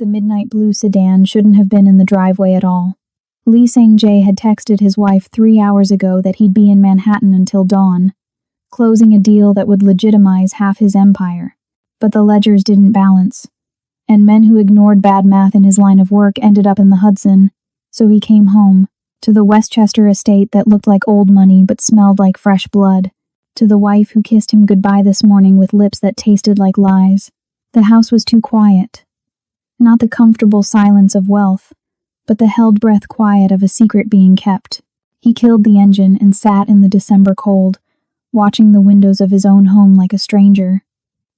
The midnight blue sedan shouldn't have been in the driveway at all. Lee Sang-jae had texted his wife 3 hours ago that he'd be in Manhattan until dawn, closing a deal that would legitimize half his empire. But the ledgers didn't balance, and men who ignored bad math in his line of work ended up in the Hudson, so he came home, to the Westchester estate that looked like old money but smelled like fresh blood, to the wife who kissed him goodbye this morning with lips that tasted like lies. The house was too quiet. Not the comfortable silence of wealth, but the held breath quiet of a secret being kept. He killed the engine and sat in the December cold, watching the windows of his own home like a stranger.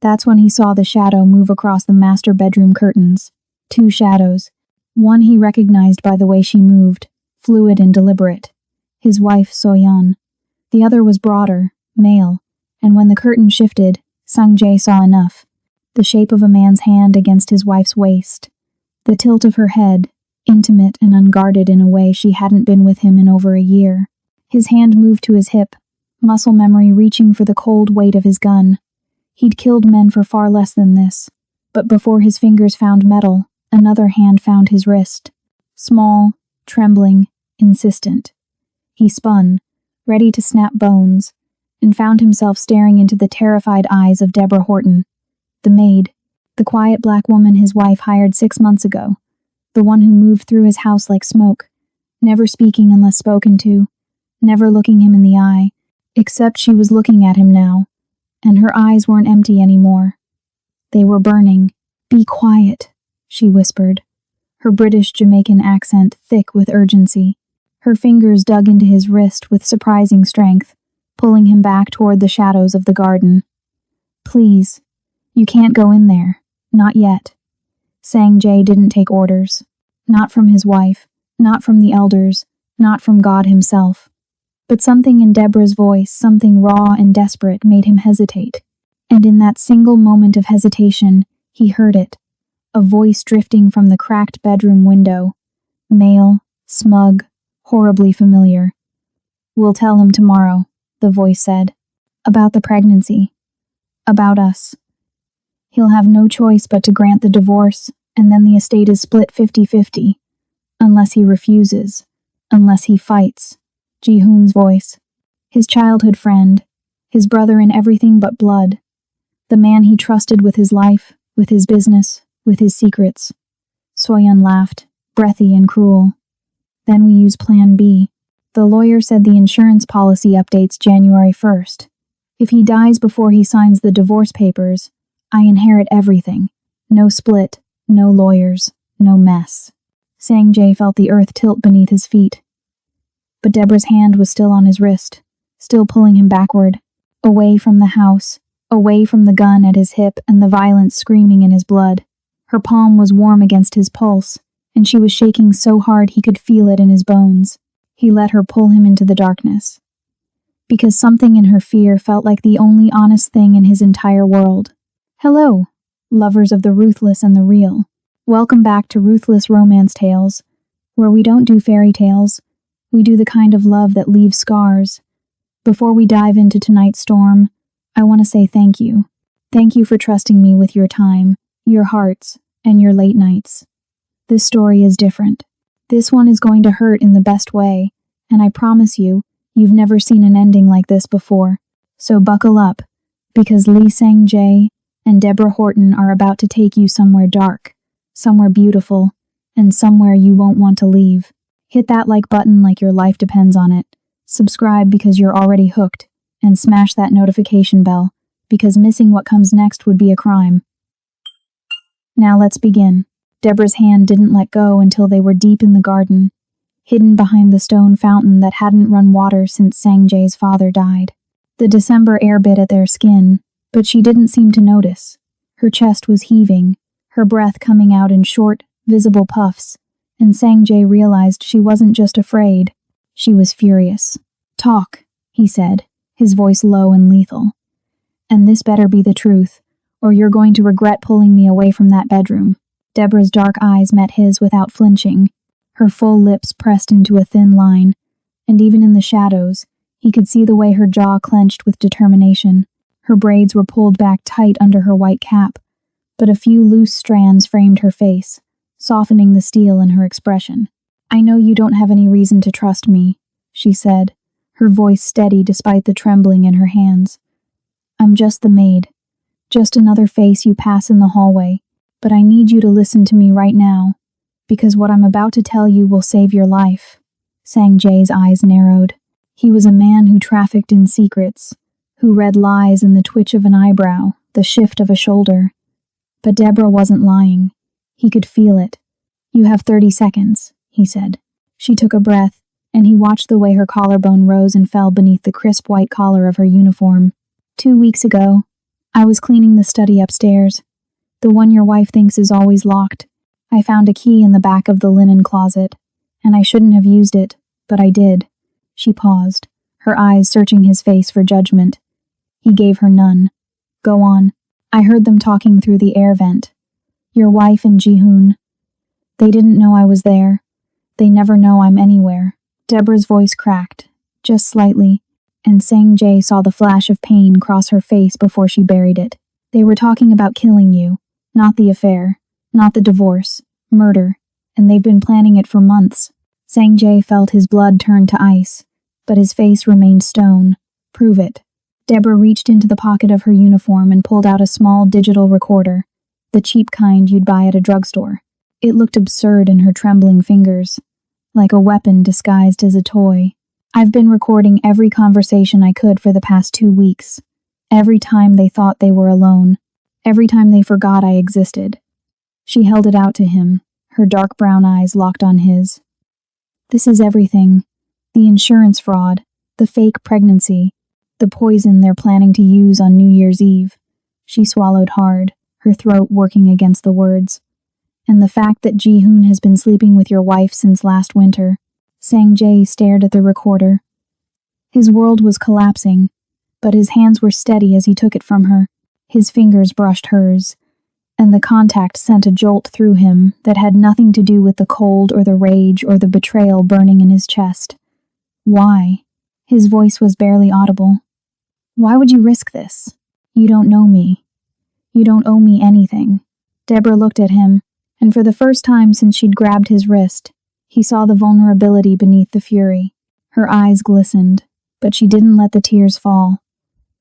That's when he saw the shadow move across the master bedroom curtains. 2 shadows. One he recognized by the way she moved, fluid and deliberate. His wife, So-yeon. The other was broader, male, and when the curtain shifted, Sang-jae saw enough. The shape of a man's hand against his wife's waist. The tilt of her head, intimate and unguarded in a way she hadn't been with him in over a year. His hand moved to his hip, muscle memory reaching for the cold weight of his gun. He'd killed men for far less than this, but before his fingers found metal, another hand found his wrist. Small, trembling, insistent. He spun, ready to snap bones, and found himself staring into the terrified eyes of Deborah Horton, the maid, the quiet black woman his wife hired 6 months ago, the one who moved through his house like smoke, never speaking unless spoken to, never looking him in the eye, except she was looking at him now, and her eyes weren't empty anymore. They were burning. "Be quiet," she whispered, her British Jamaican accent thick with urgency. Her fingers dug into his wrist with surprising strength, pulling him back toward the shadows of the garden. "Please, you can't go in there. Not yet." Sang-jae didn't take orders. Not from his wife, not from the elders, not from God himself. But something in Deborah's voice, something raw and desperate, made him hesitate. And in that single moment of hesitation, he heard it. A voice drifting from the cracked bedroom window. Male, smug, horribly familiar. "We'll tell him tomorrow," the voice said. "About the pregnancy. About us. He'll have no choice but to grant the divorce, and then the estate is split 50-50. Unless he refuses. Unless he fights." Ji-hoon's voice. His childhood friend. His brother in everything but blood. The man he trusted with his life, with his business, with his secrets. So-yeon laughed, breathy and cruel. "Then we use Plan B. The lawyer said the insurance policy updates January 1st. If he dies before he signs the divorce papers, I inherit everything. No split, no lawyers, no mess." Sang-jae felt the earth tilt beneath his feet. But Deborah's hand was still on his wrist, still pulling him backward, away from the house, away from the gun at his hip and the violence screaming in his blood. Her palm was warm against his pulse, and she was shaking so hard he could feel it in his bones. He let her pull him into the darkness. Because something in her fear felt like the only honest thing in his entire world. Hello, lovers of the ruthless and the real. Welcome back to Ruthless Romance Tales, where we don't do fairy tales. We do the kind of love that leaves scars. Before we dive into tonight's storm, I want to say thank you. Thank you for trusting me with your time, your hearts, and your late nights. This story is different. This one is going to hurt in the best way, and I promise you, you've never seen an ending like this before. So buckle up, because Lee Sang-jae and Deborah Horton are about to take you somewhere dark, somewhere beautiful, and somewhere you won't want to leave. Hit that like button like your life depends on it. Subscribe because you're already hooked, and smash that notification bell, because missing what comes next would be a crime. Now let's begin. Deborah's hand didn't let go until they were deep in the garden, hidden behind the stone fountain that hadn't run water since Sang-jae's father died. The December air bit at their skin, but she didn't seem to notice. Her chest was heaving, her breath coming out in short, visible puffs, and Sang-jae realized she wasn't just afraid, she was furious. "Talk," he said, his voice low and lethal. "And this better be the truth, or you're going to regret pulling me away from that bedroom." Deborah's dark eyes met his without flinching, her full lips pressed into a thin line, and even in the shadows, he could see the way her jaw clenched with determination. Her braids were pulled back tight under her white cap, but a few loose strands framed her face, softening the steel in her expression. "I know you don't have any reason to trust me," she said, her voice steady despite the trembling in her hands. "I'm just the maid, just another face you pass in the hallway, but I need you to listen to me right now, because what I'm about to tell you will save your life." Sang Jae's eyes narrowed. He was a man who trafficked in secrets, who read lies in the twitch of an eyebrow, the shift of a shoulder. But Deborah wasn't lying. He could feel it. "You have 30 seconds, he said. She took a breath, and he watched the way her collarbone rose and fell beneath the crisp white collar of her uniform. 2 weeks ago, I was cleaning the study upstairs, the one your wife thinks is always locked. I found a key in the back of the linen closet, and I shouldn't have used it, but I did." She paused, her eyes searching his face for judgment. He gave her none. "Go on. I heard them talking through the air vent. Your wife and Ji-hoon. They didn't know I was there. They never know I'm anywhere." Deborah's voice cracked, just slightly, and Sang Jae saw the flash of pain cross her face before she buried it. "They were talking about killing you, not the affair, not the divorce, murder, and they've been planning it for months." Sang Jae felt his blood turn to ice, but his face remained stone. "Prove it." Deborah reached into the pocket of her uniform and pulled out a small digital recorder, the cheap kind you'd buy at a drugstore. It looked absurd in her trembling fingers, like a weapon disguised as a toy. "I've been recording every conversation I could for the past 2 weeks. Every time they thought they were alone. Every time they forgot I existed." She held it out to him, her dark brown eyes locked on his. "This is everything. The insurance fraud, the fake pregnancy, the poison they're planning to use on New Year's Eve." She swallowed hard, her throat working against the words. "And the fact that Ji-hoon has been sleeping with your wife since last winter." Sang Jae stared at the recorder. His world was collapsing, but his hands were steady as he took it from her. His fingers brushed hers, and the contact sent a jolt through him that had nothing to do with the cold or the rage or the betrayal burning in his chest. "Why?" His voice was barely audible. "Why would you risk this? You don't know me. You don't owe me anything." Deborah looked at him, and for the first time since she'd grabbed his wrist, he saw the vulnerability beneath the fury. Her eyes glistened, but she didn't let the tears fall.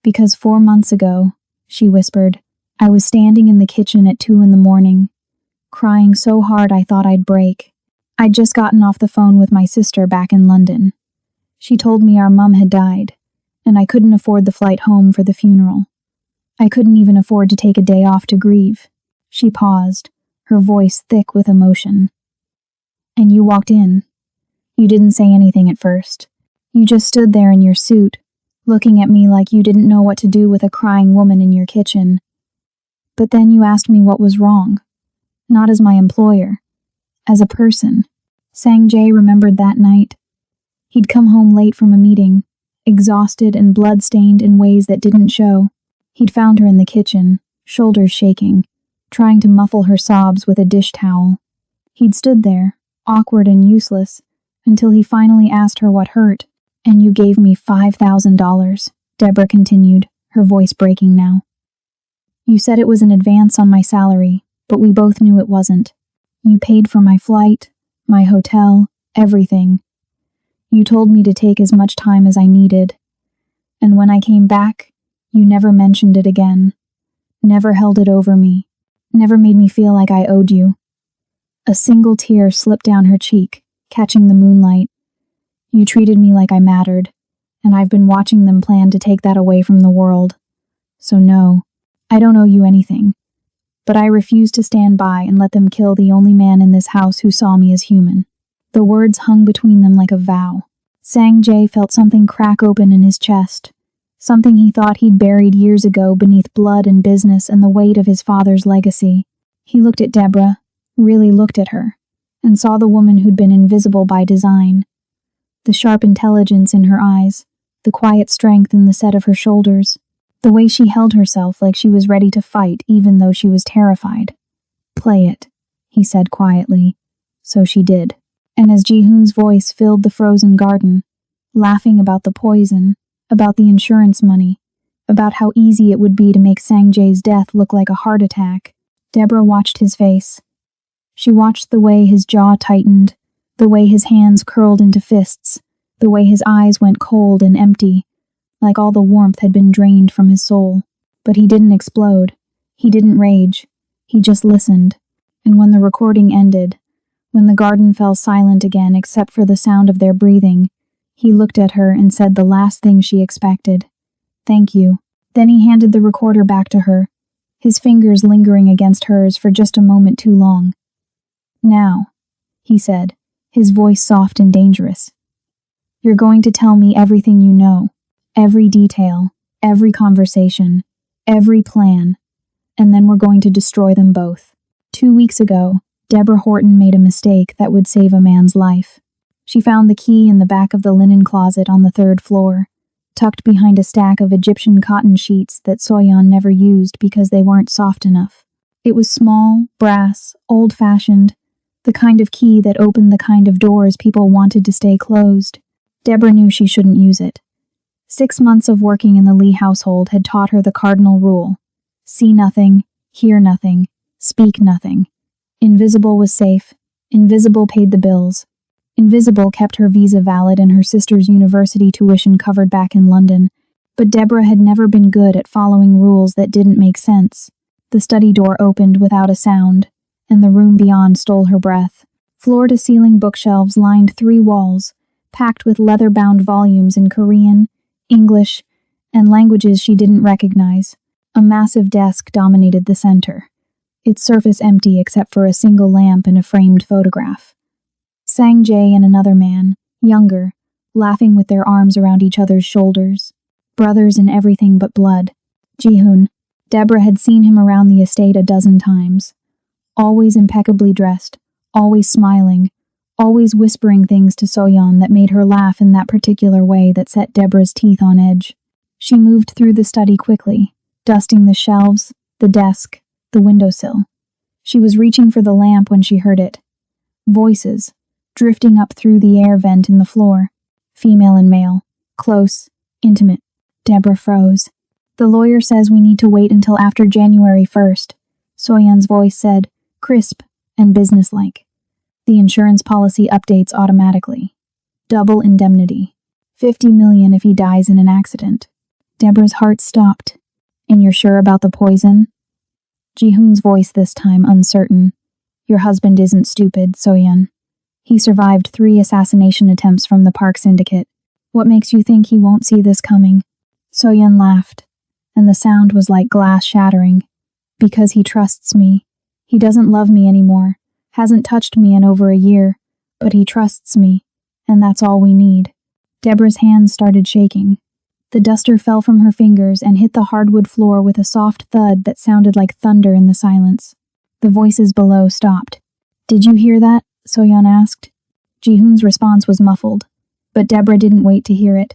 "Because 4 months ago," she whispered, "I was standing in the kitchen at 2 a.m, crying so hard I thought I'd break. I'd just gotten off the phone with my sister back in London. She told me our mum had died, and I couldn't afford the flight home for the funeral. I couldn't even afford to take a day off to grieve." She paused, her voice thick with emotion. "And you walked in. You didn't say anything at first. You just stood there in your suit, looking at me like you didn't know what to do with a crying woman in your kitchen. But then you asked me what was wrong. Not as my employer, as a person." Sang Jae remembered that night. He'd come home late from a meeting, exhausted and blood-stained in ways that didn't show. He'd found her in the kitchen, shoulders shaking, trying to muffle her sobs with a dish towel. He'd stood there, awkward and useless, until he finally asked her what hurt. "And you gave me $5,000, Deborah continued, her voice breaking now. "You said it was an advance on my salary, but we both knew it wasn't. You paid for my flight, my hotel, everything. You told me to take as much time as I needed. And when I came back, you never mentioned it again. Never held it over me. Never made me feel like I owed you." A single tear slipped down her cheek, catching the moonlight. "You treated me like I mattered, and I've been watching them plan to take that away from the world. So no, I don't owe you anything. But I refuse to stand by and let them kill the only man in this house who saw me as human." The words hung between them like a vow. Sang Jae felt something crack open in his chest, something he thought he'd buried years ago beneath blood and business and the weight of his father's legacy. He looked at Deborah, really looked at her, and saw the woman who'd been invisible by design. The sharp intelligence in her eyes, the quiet strength in the set of her shoulders, the way she held herself like she was ready to fight even though she was terrified. "Play it," he said quietly. So she did. And as Ji-hoon's voice filled the frozen garden, laughing about the poison, about the insurance money, about how easy it would be to make Sang Jae's death look like a heart attack, Deborah watched his face. She watched the way his jaw tightened, the way his hands curled into fists, the way his eyes went cold and empty, like all the warmth had been drained from his soul. But he didn't explode. He didn't rage. He just listened. And when the recording ended, when the garden fell silent again except for the sound of their breathing, he looked at her and said the last thing she expected. "Thank you." Then he handed the recorder back to her, his fingers lingering against hers for just a moment too long. "Now," he said, his voice soft and dangerous. "You're going to tell me everything you know, every detail, every conversation, every plan, and then we're going to destroy them both." 2 weeks ago, Deborah Horton made a mistake that would save a man's life. She found the key in the back of the linen closet on the 3rd floor, tucked behind a stack of Egyptian cotton sheets that Soyan never used because they weren't soft enough. It was small, brass, old-fashioned, the kind of key that opened the kind of doors people wanted to stay closed. Deborah knew she shouldn't use it. 6 months of working in the Lee household had taught her the cardinal rule: see nothing, hear nothing, speak nothing. Invisible was safe. Invisible paid the bills. Invisible kept her visa valid and her sister's university tuition covered back in London. But Deborah had never been good at following rules that didn't make sense. The study door opened without a sound, and the room beyond stole her breath. Floor-to-ceiling bookshelves lined 3 walls, packed with leather-bound volumes in Korean, English, and languages she didn't recognize. A massive desk dominated the center, its surface empty except for a single lamp and a framed photograph. Sang Jae and another man, younger, laughing with their arms around each other's shoulders. Brothers in everything but blood. Ji-hoon. Deborah had seen him around the estate a dozen times. Always impeccably dressed, always smiling, always whispering things to Soyeon that made her laugh in that particular way that set Deborah's teeth on edge. She moved through the study quickly, dusting the shelves, the desk, the windowsill. She was reaching for the lamp when she heard it. Voices, drifting up through the air vent in the floor. Female and male. Close, intimate. Deborah froze. "The lawyer says we need to wait until after January 1st, Soyeon's voice said, crisp and businesslike. "The insurance policy updates automatically. Double indemnity. 50 million if he dies in an accident." Deborah's heart stopped. "And you're sure about the poison?" Ji-hoon's voice this time uncertain. "Your husband isn't stupid, Soyeon. He survived 3 assassination attempts from the Park Syndicate. What makes you think he won't see this coming?" Soyeon laughed, and the sound was like glass shattering. "Because he trusts me. He doesn't love me anymore, hasn't touched me in over a year, but he trusts me, and that's all we need." Deborah's hands started shaking. The duster fell from her fingers and hit the hardwood floor with a soft thud that sounded like thunder in the silence. The voices below stopped. "Did you hear that?" Soyeon asked. Ji-hoon's response was muffled, but Deborah didn't wait to hear it.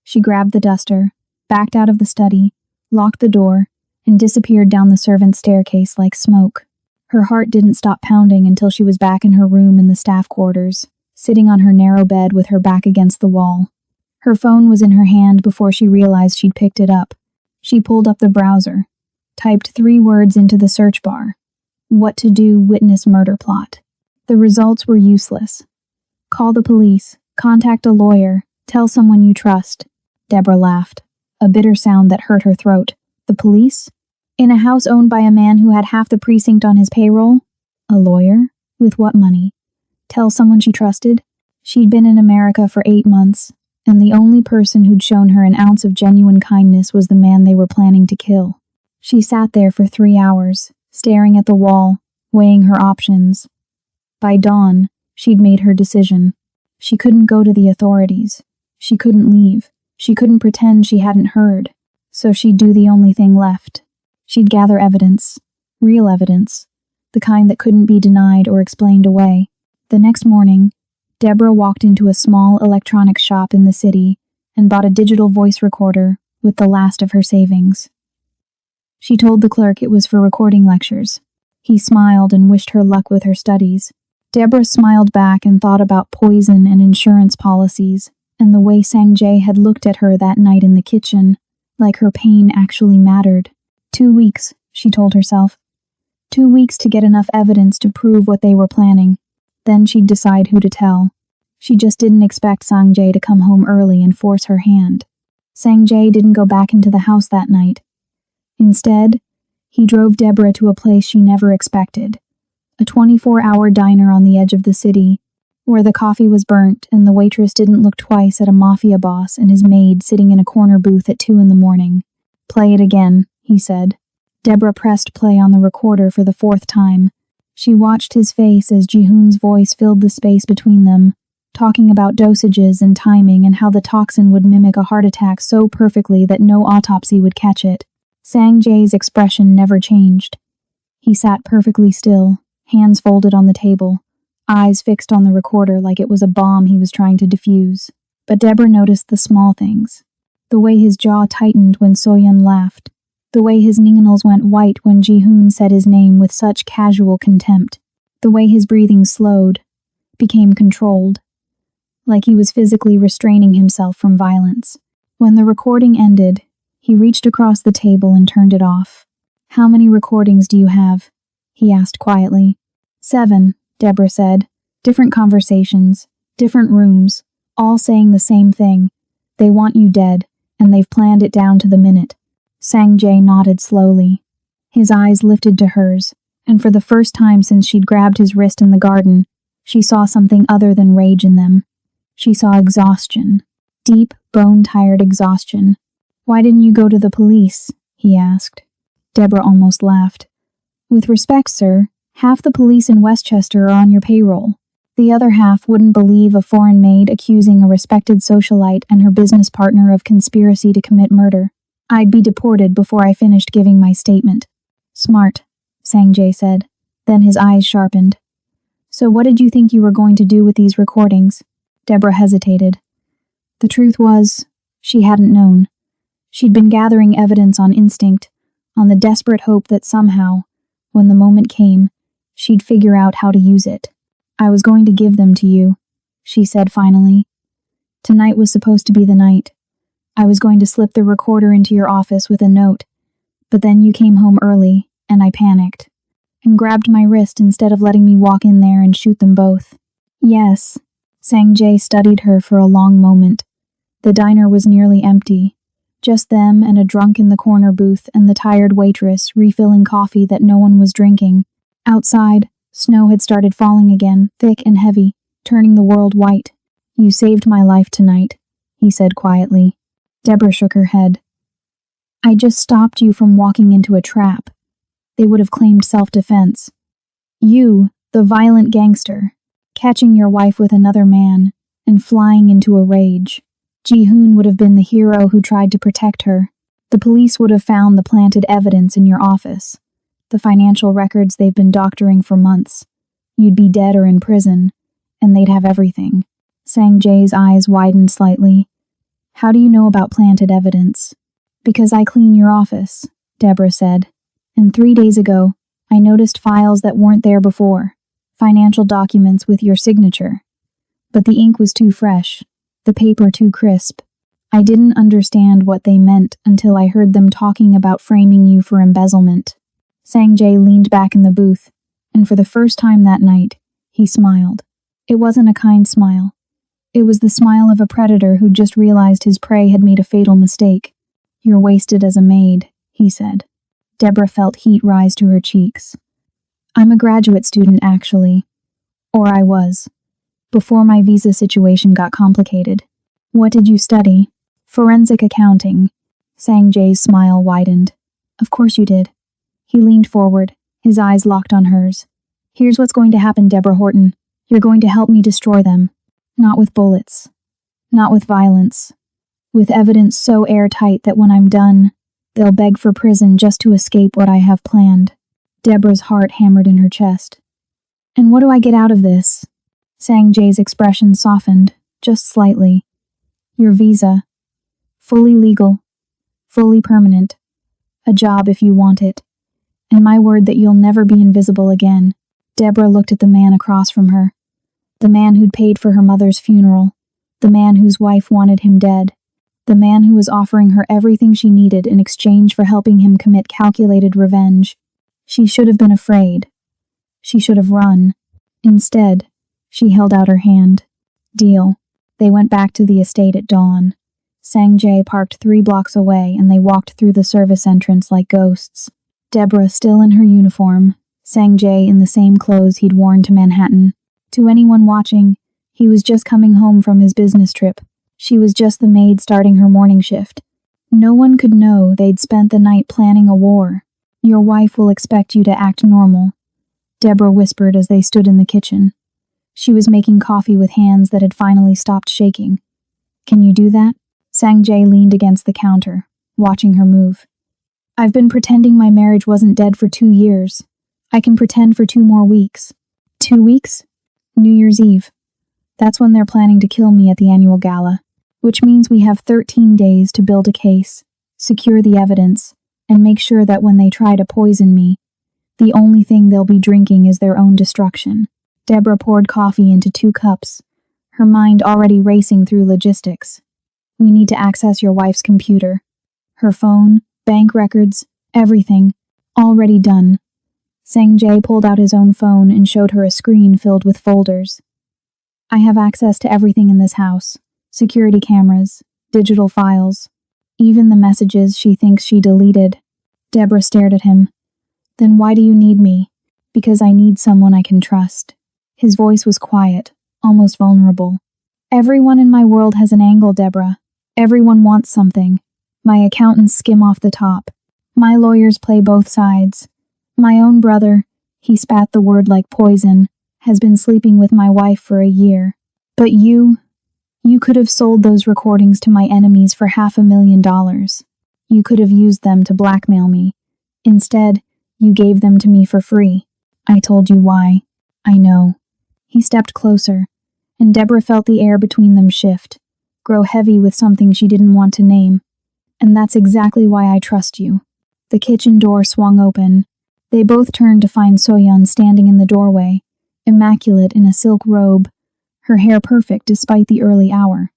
She grabbed the duster, backed out of the study, locked the door, and disappeared down the servants' staircase like smoke. Her heart didn't stop pounding until she was back in her room in the staff quarters, sitting on her narrow bed with her back against the wall. Her phone was in her hand before she realized she'd picked it up. She pulled up the browser, typed 3 words into the search bar. "What to do, witness murder plot." The results were useless. "Call the police, contact a lawyer, tell someone you trust." Deborah laughed, a bitter sound that hurt her throat. The police? In a house owned by a man who had half the precinct on his payroll? A lawyer? With what money? Tell someone she trusted? She'd been in America for 8 months, and the only person who'd shown her an ounce of genuine kindness was the man they were planning to kill. She sat there for 3 hours, staring at the wall, weighing her options. By dawn, she'd made her decision. She couldn't go to the authorities. She couldn't leave. She couldn't pretend she hadn't heard. So she'd do the only thing left. She'd gather evidence. Real evidence. The kind that couldn't be denied or explained away. The next morning, Deborah walked into a small electronics shop in the city and bought a digital voice recorder with the last of her savings. She told the clerk it was for recording lectures. He smiled and wished her luck with her studies. Deborah smiled back and thought about poison and insurance policies, and the way Sang Jae had looked at her that night in the kitchen, like her pain actually mattered. 2 weeks, she told herself. 2 weeks to get enough evidence to prove what they were planning. Then she'd decide who to tell. She just didn't expect Sang-jae to come home early and force her hand. Sang-jae didn't go back into the house that night. Instead, he drove Deborah to a place she never expected. A 24-hour diner on the edge of the city, where the coffee was burnt and the waitress didn't look twice at a Mafia boss and his maid sitting in a corner booth at 2 in the morning. "Play it again," he said. Deborah pressed play on the recorder for the 4th time. She watched his face as Ji-hoon's voice filled the space between them, talking about dosages and timing and how the toxin would mimic a heart attack so perfectly that no autopsy would catch it. Sang-jae's expression never changed. He sat perfectly still, hands folded on the table, eyes fixed on the recorder like it was a bomb he was trying to defuse. But Deborah noticed the small things. The way his jaw tightened when Soyeon laughed. The way his nails went white when Ji-hoon said his name with such casual contempt. The way his breathing slowed, became controlled, like he was physically restraining himself from violence. When the recording ended, he reached across the table and turned it off. "How many recordings do you have?" he asked quietly. 7, Deborah said. "Different conversations, different rooms, all saying the same thing. They want you dead, and they've planned it down to the minute." Sang-jae nodded slowly. His eyes lifted to hers, and for the first time since she'd grabbed his wrist in the garden, she saw something other than rage in them. She saw exhaustion. Deep, bone-tired exhaustion. "Why didn't you go to the police?" he asked. Deborah almost laughed. "With respect, sir, half the police in Westchester are on your payroll. The other half wouldn't believe a foreign maid accusing a respected socialite and her business partner of conspiracy to commit murder. I'd be deported before I finished giving my statement." "Smart," Sang-jae said. Then his eyes sharpened. "So what did you think you were going to do with these recordings?" Deborah hesitated. The truth was, she hadn't known. She'd been gathering evidence on instinct, on the desperate hope that somehow, when the moment came, she'd figure out how to use it. "I was going to give them to you," she said finally. "Tonight was supposed to be the night. I was going to slip the recorder into your office with a note, but then you came home early, and I panicked, and grabbed my wrist instead of letting me walk in there and shoot them both." "Yes." Sang-jae studied her for a long moment. The diner was nearly empty. Just them and a drunk in the corner booth and the tired waitress refilling coffee that no one was drinking. Outside, snow had started falling again, thick and heavy, turning the world white. "You saved my life tonight," he said quietly. Deborah shook her head. "I just stopped you from walking into a trap. They would have claimed self-defense. You, the violent gangster, catching your wife with another man and flying into a rage. Ji-hoon would have been the hero who tried to protect her. The police would have found the planted evidence in your office, the financial records they've been doctoring for months. You'd be dead or in prison, and they'd have everything." Sang-jae's eyes widened slightly. "How do you know about planted evidence?" "Because I clean your office," Deborah said. "And 3 days ago, I noticed files that weren't there before. Financial documents with your signature. But the ink was too fresh, the paper too crisp. I didn't understand what they meant until I heard them talking about framing you for embezzlement." Sang-jae leaned back in the booth, and for the first time that night, he smiled. It wasn't a kind smile. It was the smile of a predator who'd just realized his prey had made a fatal mistake. "You're wasted as a maid," he said. Deborah felt heat rise to her cheeks. "I'm a graduate student, actually. Or I was. Before my visa situation got complicated." "What did you study?" "Forensic accounting." Sang-jae's smile widened. "Of course you did." He leaned forward, his eyes locked on hers. "Here's what's going to happen, Deborah Horton. You're going to help me destroy them. Not with bullets. Not with violence. With evidence so airtight that when I'm done, they'll beg for prison just to escape what I have planned." Deborah's heart hammered in her chest. "And what do I get out of this?" Sang-jae's expression softened, just slightly. "Your visa. Fully legal. Fully permanent. A job if you want it. And my word that you'll never be invisible again." Deborah looked at the man across from her. The man who'd paid for her mother's funeral. The man whose wife wanted him dead. The man who was offering her everything she needed in exchange for helping him commit calculated revenge. She should have been afraid. She should have run. Instead, she held out her hand. Deal. They went back to the estate at dawn. Sang-jae parked 3 blocks away and they walked through the service entrance like ghosts. Deborah still in her uniform, Sang-jae in the same clothes he'd worn to Manhattan. To anyone watching, he was just coming home from his business trip. She was just the maid starting her morning shift. No one could know they'd spent the night planning a war. Your wife will expect you to act normal, Deborah whispered as they stood in the kitchen. She was making coffee with hands that had finally stopped shaking. Can you do that? Sang-jae leaned against the counter, watching her move. I've been pretending my marriage wasn't dead for 2 years. I can pretend for 2 more weeks. 2 weeks? New Year's Eve. That's when they're planning to kill me at the annual gala, which means we have 13 days to build a case, secure the evidence, and make sure that when they try to poison me, the only thing they'll be drinking is their own destruction. Deborah poured coffee into 2 cups, her mind already racing through logistics. We need to access your wife's computer. Her phone, bank records, everything, already done. Sang-jae pulled out his own phone and showed her a screen filled with folders. I have access to everything in this house. Security cameras, digital files, even the messages she thinks she deleted. Deborah stared at him. Then why do you need me? Because I need someone I can trust. His voice was quiet, almost vulnerable. Everyone in my world has an angle, Deborah. Everyone wants something. My accountants skim off the top. My lawyers play both sides. My own brother, he spat the word like poison, has been sleeping with my wife for a year. But you could have sold those recordings to my enemies for $500,000. You could have used them to blackmail me. Instead, you gave them to me for free. I told you why. I know. He stepped closer, and Deborah felt the air between them shift, grow heavy with something she didn't want to name. And that's exactly why I trust you. The kitchen door swung open. They both turned to find Soyeon standing in the doorway, immaculate in a silk robe, her hair perfect despite the early hour.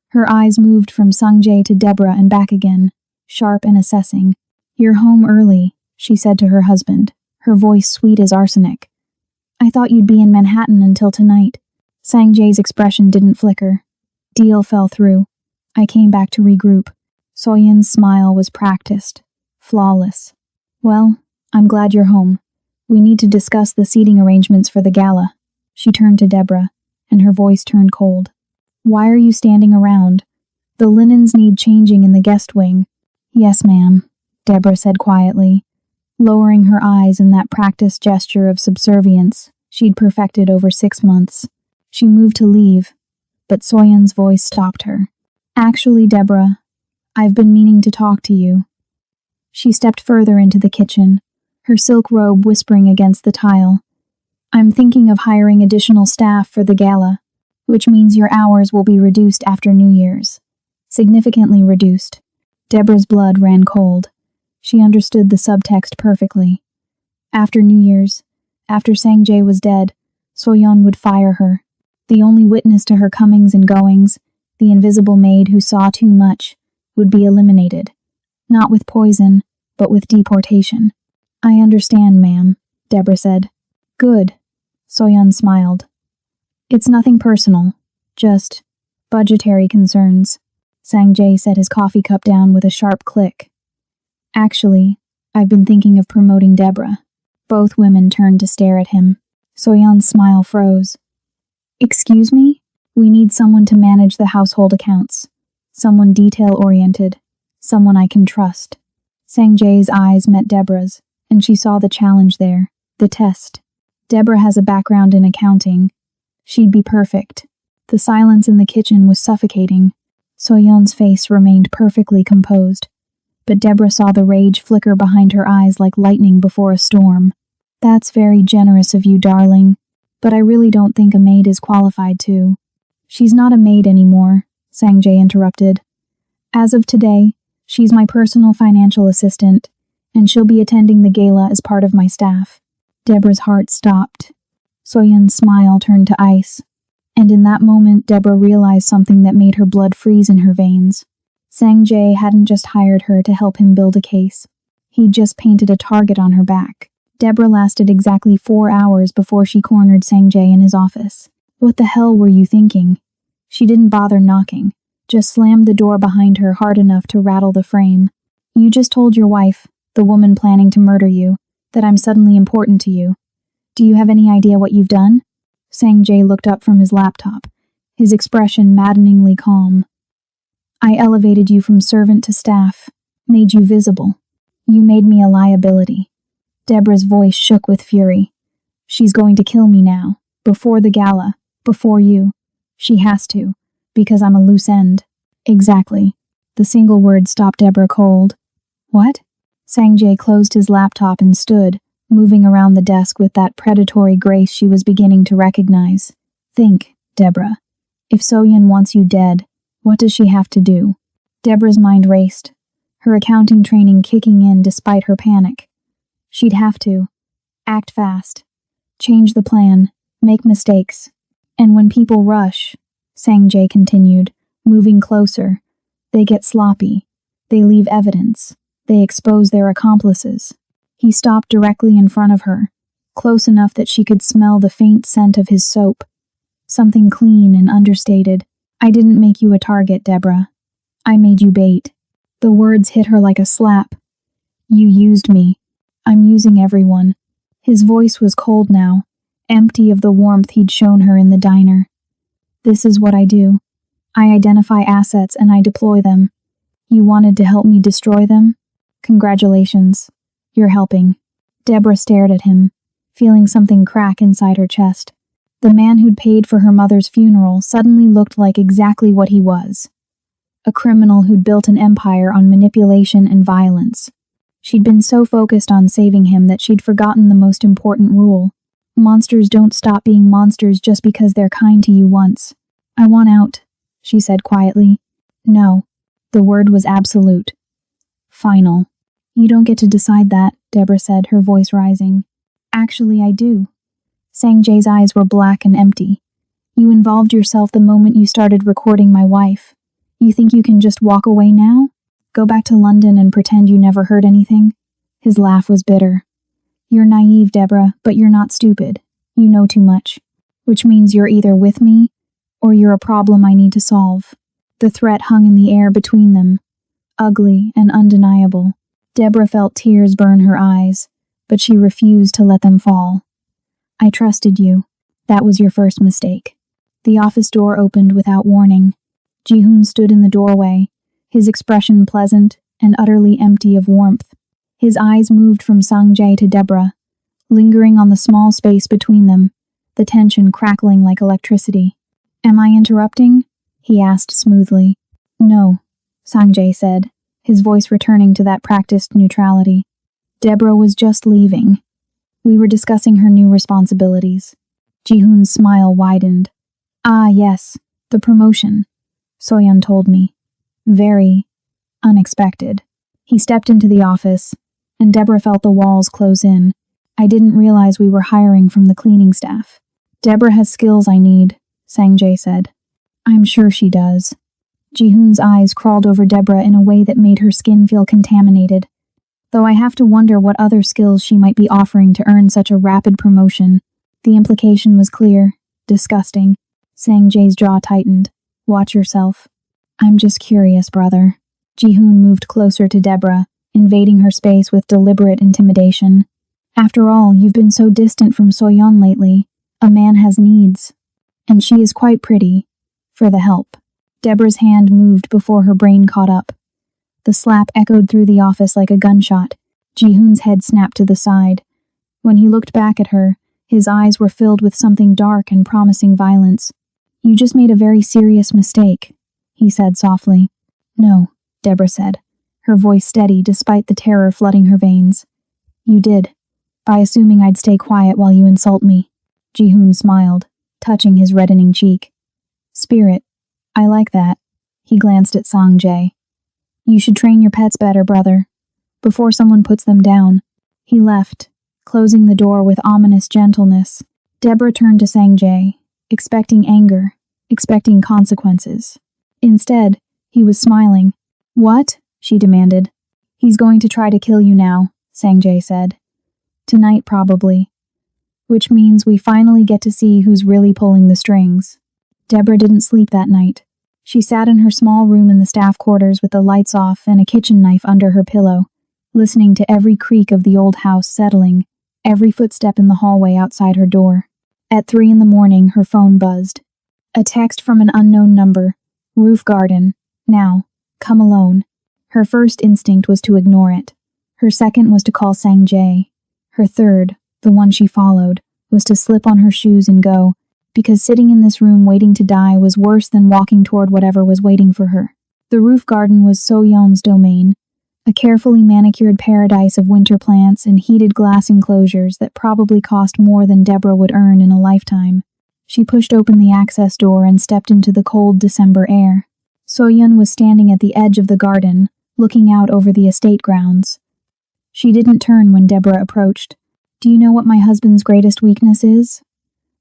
Her eyes moved from Sang-jae to Deborah and back again, sharp and assessing. You're home early, she said to her husband, her voice sweet as arsenic. I thought you'd be in Manhattan until tonight. Sang-jae's expression didn't flicker. Deal fell through. I came back to regroup. Soyeon's smile was practiced, flawless. Well, I'm glad you're home. We need to discuss the seating arrangements for the gala. She turned to Deborah, and her voice turned cold. Why are you standing around? The linens need changing in the guest wing. Yes, ma'am, Deborah said quietly, lowering her eyes in that practiced gesture of subservience she'd perfected over 6 months. She moved to leave, but Soyeon's voice stopped her. Actually, Deborah, I've been meaning to talk to you. She stepped further into the kitchen, her silk robe whispering against the tile. I'm thinking of hiring additional staff for the gala, which means your hours will be reduced after New Year's. Significantly reduced. Deborah's blood ran cold. She understood the subtext perfectly. After New Year's, after Sang-jae was dead, Soyeon would fire her. The only witness to her comings and goings, the invisible maid who saw too much, would be eliminated. Not with poison, but with deportation. I understand, ma'am, Deborah said. Good. Soyeon smiled. It's nothing personal, just budgetary concerns. Sang-jae set his coffee cup down with a sharp click. Actually, I've been thinking of promoting Deborah. Both women turned to stare at him. Soyeon's smile froze. Excuse me? We need someone to manage the household accounts. Someone detail-oriented. Someone I can trust. Sang-jae's eyes met Deborah's, and she saw the challenge there, the test. Deborah has a background in accounting. She'd be perfect. The silence in the kitchen was suffocating. Soyeon's face remained perfectly composed, but Deborah saw the rage flicker behind her eyes like lightning before a storm. That's very generous of you, darling, but I really don't think a maid is qualified to. She's not a maid anymore, Sang-jae interrupted. As of today, she's my personal financial assistant, and she'll be attending the gala as part of my staff. Deborah's heart stopped. Soyeon's smile turned to ice, and in that moment Deborah realized something that made her blood freeze in her veins. Sang-jae hadn't just hired her to help him build a case. He'd just painted a target on her back. Deborah lasted exactly 4 hours before she cornered Sanjay in his office. What the hell were you thinking? She didn't bother knocking, just slammed the door behind her hard enough to rattle the frame. You just told your wife, the woman planning to murder you, that I'm suddenly important to you. Do you have any idea what you've done? Sanjay looked up from his laptop, his expression maddeningly calm. I elevated you from servant to staff, made you visible. You made me a liability. Deborah's voice shook with fury. She's going to kill me now, before the gala, before you. She has to, because I'm a loose end. Exactly. The single word stopped Deborah cold. What? Sanjay closed his laptop and stood, moving around the desk with that predatory grace she was beginning to recognize. Think, Deborah. If Soyeon wants you dead, what does she have to do? Deborah's mind raced, her accounting training kicking in despite her panic. She'd have to act fast, change the plan, make mistakes. And when people rush, Sanjay continued, moving closer, they get sloppy. They leave evidence. They expose their accomplices. He stopped directly in front of her, close enough that she could smell the faint scent of his soap. Something clean and understated. I didn't make you a target, Deborah. I made you bait. The words hit her like a slap. You used me. I'm using everyone. His voice was cold now, empty of the warmth he'd shown her in the diner. This is what I do. I identify assets and I deploy them. You wanted to help me destroy them? Congratulations. You're helping. Deborah stared at him, feeling something crack inside her chest. The man who'd paid for her mother's funeral suddenly looked like exactly what he was. A criminal who'd built an empire on manipulation and violence. She'd been so focused on saving him that she'd forgotten the most important rule. Monsters don't stop being monsters just because they're kind to you once. I want out, she said quietly. No. The word was absolute. Final. You don't get to decide that, Deborah said, her voice rising. Actually, I do. Sanjay's eyes were black and empty. You involved yourself the moment you started recording my wife. You think you can just walk away now? Go back to London and pretend you never heard anything? His laugh was bitter. You're naive, Deborah, but you're not stupid. You know too much. Which means you're either with me, or you're a problem I need to solve. The threat hung in the air between them, ugly and undeniable. Deborah felt tears burn her eyes, but she refused to let them fall. I trusted you. That was your first mistake. The office door opened without warning. Ji-hoon stood in the doorway, his expression pleasant and utterly empty of warmth. His eyes moved from Sanjay to Deborah, lingering on the small space between them, the tension crackling like electricity. Am I interrupting? He asked smoothly. No, Sanjay said, his voice returning to that practiced neutrality. Deborah was just leaving. We were discussing her new responsibilities. Ji-hoon's smile widened. Ah, yes, the promotion. Soyeon told me. Very unexpected. He stepped into the office, and Deborah felt the walls close in. I didn't realize we were hiring from the cleaning staff. Deborah has skills I need, Sanjay said. I'm sure she does. Ji-hoon's eyes crawled over Deborah in a way that made her skin feel contaminated. Though I have to wonder what other skills she might be offering to earn such a rapid promotion. The implication was clear, disgusting. Sanjay's jaw tightened. Watch yourself. I'm just curious, brother. Ji-hoon moved closer to Deborah, invading her space with deliberate intimidation. After all, you've been so distant from Soyeon lately. A man has needs. And she is quite pretty. For the help. Deborah's hand moved before her brain caught up. The slap echoed through the office like a gunshot. Ji-hoon's head snapped to the side. When he looked back at her, his eyes were filled with something dark and promising violence. You just made a very serious mistake, he said softly. No, Deborah said, her voice steady despite the terror flooding her veins. You did, by assuming I'd stay quiet while you insult me. Ji-hoon smiled, touching his reddening cheek. Spirit, I like that. He glanced at Sanjay. You should train your pets better, brother. Before someone puts them down. He left, closing the door with ominous gentleness. Deborah turned to Sanjay, expecting anger, expecting consequences. Instead, he was smiling. What? She demanded. He's going to try to kill you now, Sanjay said. Tonight, probably. Which means we finally get to see who's really pulling the strings. Deborah didn't sleep that night. She sat in her small room in the staff quarters with the lights off and a kitchen knife under her pillow, listening to every creak of the old house settling, every footstep in the hallway outside her door. At 3 a.m, her phone buzzed. A text from an unknown number. Roof garden. Now. Come alone. Her first instinct was to ignore it. Her second was to call Sang-jae. Her third, the one she followed, was to slip on her shoes and go, because sitting in this room waiting to die was worse than walking toward whatever was waiting for her. The roof garden was So-yeon's domain, a carefully manicured paradise of winter plants and heated glass enclosures that probably cost more than Deborah would earn in a lifetime. She pushed open the access door and stepped into the cold December air. So-yeon was standing at the edge of the garden, looking out over the estate grounds. She didn't turn when Deborah approached. "Do you know what my husband's greatest weakness is?"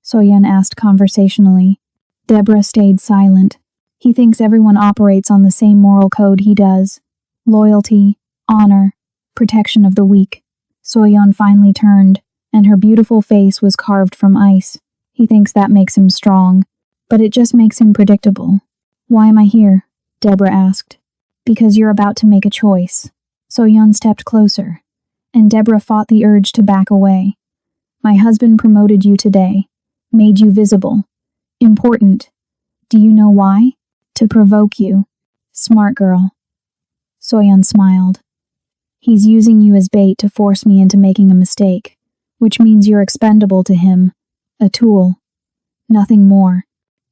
So-yeon asked conversationally. Deborah stayed silent. "He thinks everyone operates on the same moral code he does. Loyalty, honor, protection of the weak." So-yeon finally turned, and her beautiful face was carved from ice. "He thinks that makes him strong, but it just makes him predictable." "Why am I here?" Deborah asked. "Because you're about to make a choice." So-yeon stepped closer, and Deborah fought the urge to back away. "My husband promoted you today, made you visible, important. Do you know why? To provoke you. Smart girl." So-yeon smiled. "He's using you as bait to force me into making a mistake, which means you're expendable to him, a tool. Nothing more.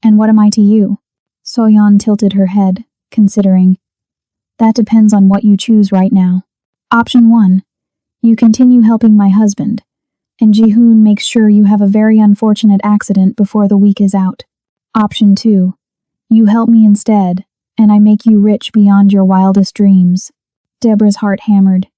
And what am I to you?" So-yeon tilted her head, considering. "That depends on what you choose right now. Option 1. You continue helping my husband, and Ji-hoon makes sure you have a very unfortunate accident before the week is out. Option 2. You help me instead, and I make you rich beyond your wildest dreams." Deborah's heart hammered.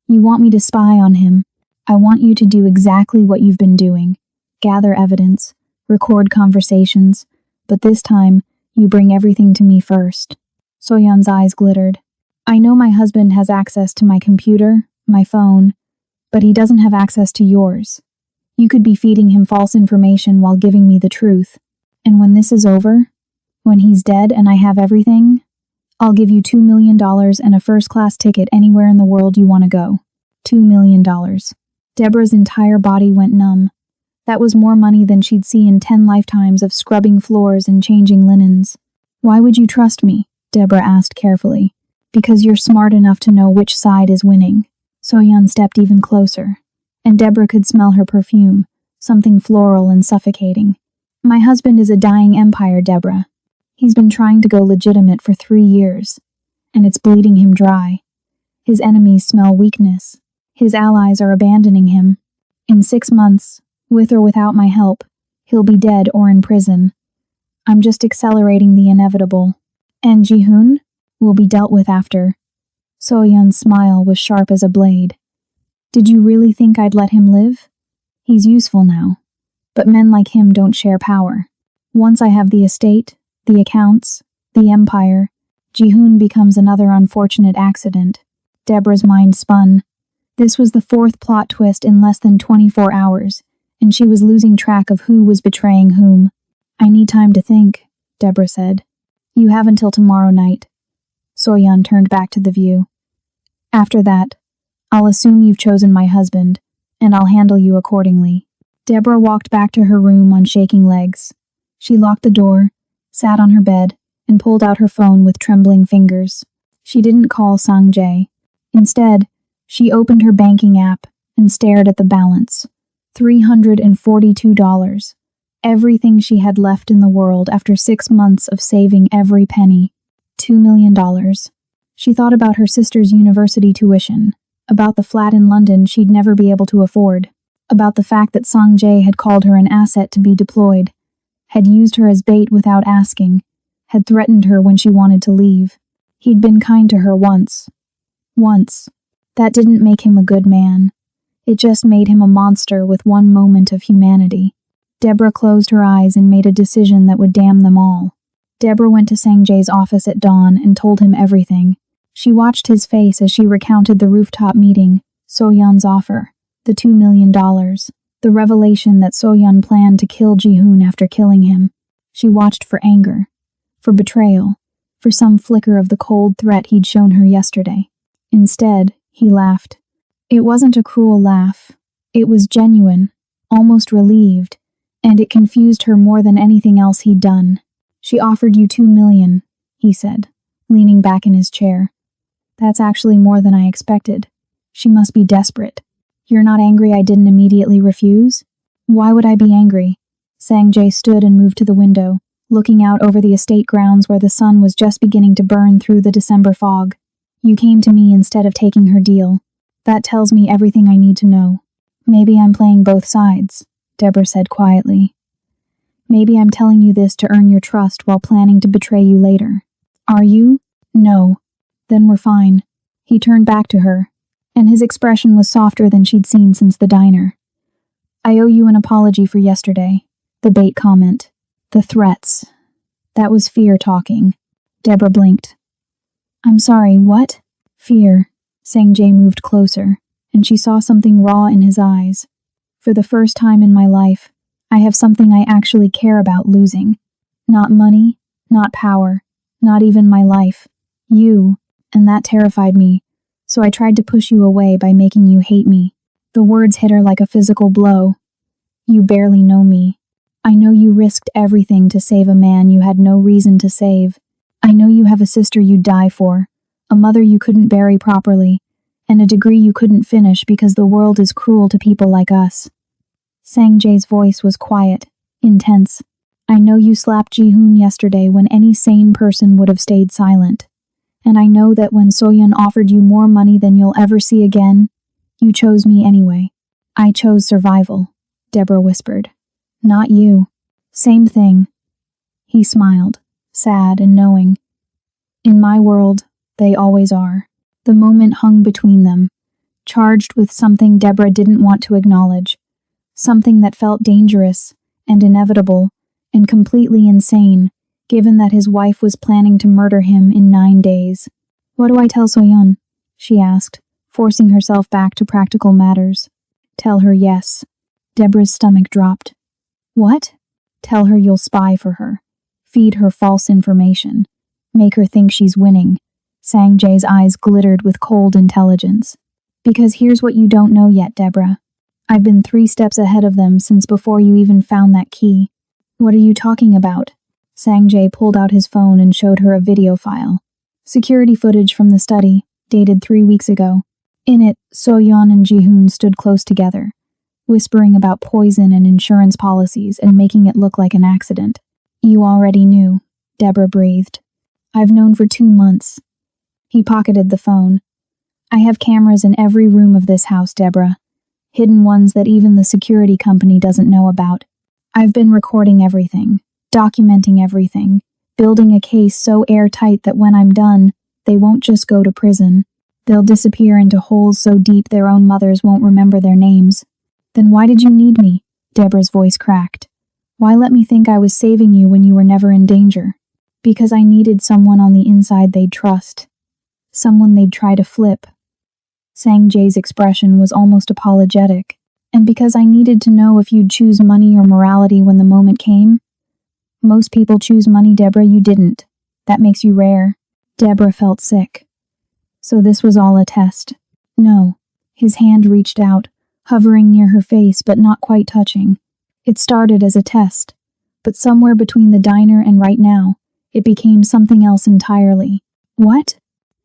"You want me to spy on him. I want you to do exactly what you've been doing. Gather evidence, record conversations, but this time, you bring everything to me first." So-yeon's eyes glittered. "I know my husband has access to my computer, my phone, but he doesn't have access to yours. You could be feeding him false information while giving me the truth. And when this is over, when he's dead and I have everything, I'll give you $2 million and a first-class ticket anywhere in the world you want to go. $2 million. Deborah's entire body went numb. That was more money than she'd see in 10 lifetimes of scrubbing floors and changing linens. "Why would you trust me?" Deborah asked carefully. "Because you're smart enough to know which side is winning." So-yeon stepped even closer, and Deborah could smell her perfume, something floral and suffocating. "My husband is a dying empire, Deborah. He's been trying to go legitimate for 3 years, and it's bleeding him dry. His enemies smell weakness. His allies are abandoning him. In 6 months, with or without my help, he'll be dead or in prison. I'm just accelerating the inevitable. And Ji-hoon will be dealt with after." So-yeon's smile was sharp as a blade. "Did you really think I'd let him live? He's useful now. But men like him don't share power. Once I have the estate, the accounts, the empire, Ji-hoon becomes another unfortunate accident." Deborah's mind spun. This was the 4th plot twist in less than 24 hours, and she was losing track of who was betraying whom. "I need time to think," Deborah said. "You have until tomorrow night." So-yeon turned back to the view. "After that, I'll assume you've chosen my husband, and I'll handle you accordingly." Deborah walked back to her room on shaking legs. She locked the door, sat on her bed, and pulled out her phone with trembling fingers. She didn't call Sang-jae. Instead, she opened her banking app and stared at the balance. $342. Everything she had left in the world after 6 months of saving every penny. $2 million. She thought about her sister's university tuition, about the flat in London she'd never be able to afford, about the fact that Sang-jae had called her an asset to be deployed, had used her as bait without asking, had threatened her when she wanted to leave. He'd been kind to her once. Once. That didn't make him a good man. It just made him a monster with one moment of humanity. Deborah closed her eyes and made a decision that would damn them all. Deborah went to Sang-jae's office at dawn and told him everything. She watched his face as she recounted the rooftop meeting, So-yeon's offer, The $2 million. The revelation that So-yeon planned to kill Ji-hoon after killing him. She watched for anger. For betrayal. For some flicker of the cold threat he'd shown her yesterday. Instead, he laughed. It wasn't a cruel laugh. It was genuine, almost relieved, and it confused her more than anything else he'd done. She offered you $2 million, he said, leaning back in his chair. That's actually more than I expected. She must be desperate. You're not angry I didn't immediately refuse? Why would I be angry? Sang-jae stood and moved to the window, looking out over the estate grounds where the sun was just beginning to burn through the December fog. You came to me instead of taking her deal. That tells me everything I need to know. Maybe I'm playing both sides, Deborah said quietly. Maybe I'm telling you this to earn your trust while planning to betray you later. Are you? No. Then we're fine. He turned back to her, and his expression was softer than she'd seen since the diner. I owe you an apology for yesterday. The bait comment. The threats. That was fear talking. Deborah blinked. I'm sorry, what? Fear. Sang-jae moved closer, and she saw something raw in his eyes. For the first time in my life, I have something I actually care about losing. Not money, not power, not even my life. You, and that terrified me, so I tried to push you away by making you hate me. The words hit her like a physical blow. You barely know me. I know you risked everything to save a man you had no reason to save. I know you have a sister you'd die for, a mother you couldn't bury properly, and a degree you couldn't finish because the world is cruel to people like us. Sang-jae's voice was quiet, intense. I know you slapped Ji-hoon yesterday when any sane person would have stayed silent. And I know that when So-yeon offered you more money than you'll ever see again, you chose me anyway. I chose survival, Deborah whispered. Not you. Same thing. He smiled, sad and knowing. In my world, they always are. The moment hung between them, charged with something Deborah didn't want to acknowledge. Something that felt dangerous and inevitable and completely insane, given that his wife was planning to murder him in 9 days. What do I tell So-yeon? She asked, forcing herself back to practical matters. Tell her yes. Deborah's stomach dropped. What? Tell her you'll spy for her. Feed her false information. Make her think she's winning. Sang-jae's eyes glittered with cold intelligence. Because here's what you don't know yet, Deborah. I've been 3 steps ahead of them since before you even found that key. What are you talking about? Sang-jae pulled out his phone and showed her a video file. Security footage from the study, dated 3 weeks ago. In it, So-yeon and Ji-hoon stood close together, whispering about poison and insurance policies and making it look like an accident. You already knew, Deborah breathed. I've known for 2 months. He pocketed the phone. I have cameras in every room of this house, Deborah. Hidden ones that even the security company doesn't know about. I've been recording everything, documenting everything, building a case so airtight that when I'm done, they won't just go to prison. They'll disappear into holes so deep their own mothers won't remember their names. Then why did you need me? Deborah's voice cracked. Why let me think I was saving you when you were never in danger? Because I needed someone on the inside they'd trust. Someone they'd try to flip. Sang-jae's expression was almost apologetic. And because I needed to know if you'd choose money or morality when the moment came. Most people choose money, Deborah, you didn't. That makes you rare. Deborah felt sick. So this was all a test. No. His hand reached out, hovering near her face but not quite touching. It started as a test, but somewhere between the diner and right now, it became something else entirely. What?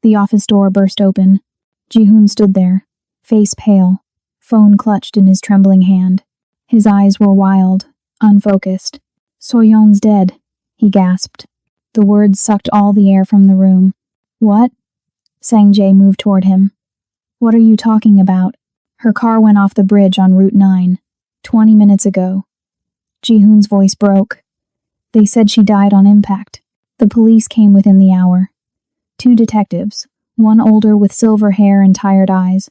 The office door burst open. Ji-hoon stood there, face pale, phone clutched in his trembling hand. His eyes were wild, unfocused. So-yeon's dead, he gasped. The words sucked all the air from the room. What? Sang-jae moved toward him. What are you talking about? Her car went off the bridge on Route 9, 20 minutes ago. Ji-hoon's voice broke. They said she died on impact. The police came within the hour. 2 detectives, one older with silver hair and tired eyes,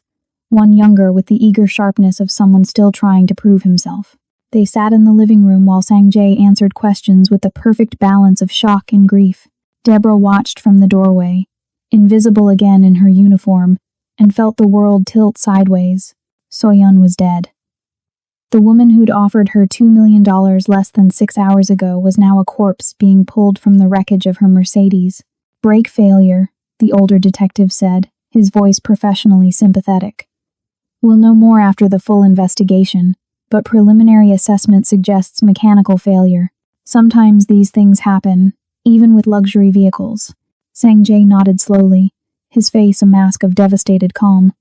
one younger with the eager sharpness of someone still trying to prove himself. They sat in the living room while Sang-jae answered questions with the perfect balance of shock and grief. Deborah watched from the doorway, invisible again in her uniform, and felt the world tilt sideways. Soyeon was dead. The woman who'd offered her $2 million less than 6 hours ago was now a corpse being pulled from the wreckage of her Mercedes. Brake failure, the older detective said, his voice professionally sympathetic. We'll know more after the full investigation, but preliminary assessment suggests mechanical failure. Sometimes these things happen, even with luxury vehicles. Sang-jae nodded slowly, his face a mask of devastated calm.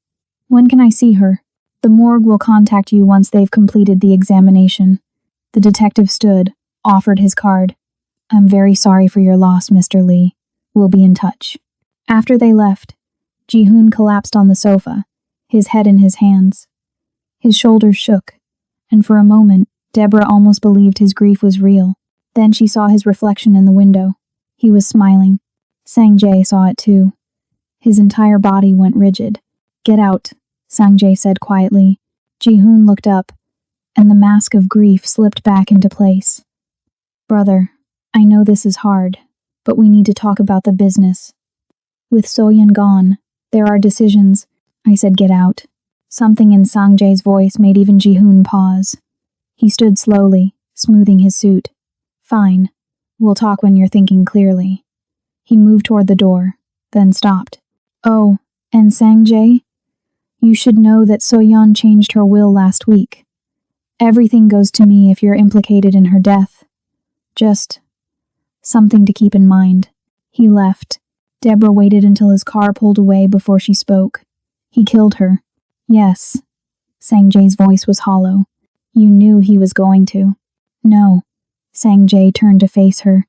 When can I see her? The morgue will contact you once they've completed the examination. The detective stood, offered his card. I'm very sorry for your loss, Mr. Lee. We'll be in touch. After they left, Ji-hoon collapsed on the sofa, his head in his hands. His shoulders shook, and for a moment, Deborah almost believed his grief was real. Then she saw his reflection in the window. He was smiling. Sang-jae saw it too. His entire body went rigid. Get out, Sang-jae said quietly. Ji-hoon looked up, and the mask of grief slipped back into place. Brother, I know this is hard, but we need to talk about the business. With Soyeon gone, there are decisions. I said get out. Something in Sang-jae's voice made even Ji-hoon pause. He stood slowly, smoothing his suit. Fine. We'll talk when you're thinking clearly. He moved toward the door, then stopped. Oh, and Sang-jae? You should know that Soyeon changed her will last week. Everything goes to me if you're implicated in her death. Just something to keep in mind. He left. Deborah waited until his car pulled away before she spoke. He killed her. Yes. Sang-jae's voice was hollow. You knew he was going to. No. Sang-jae turned to face her,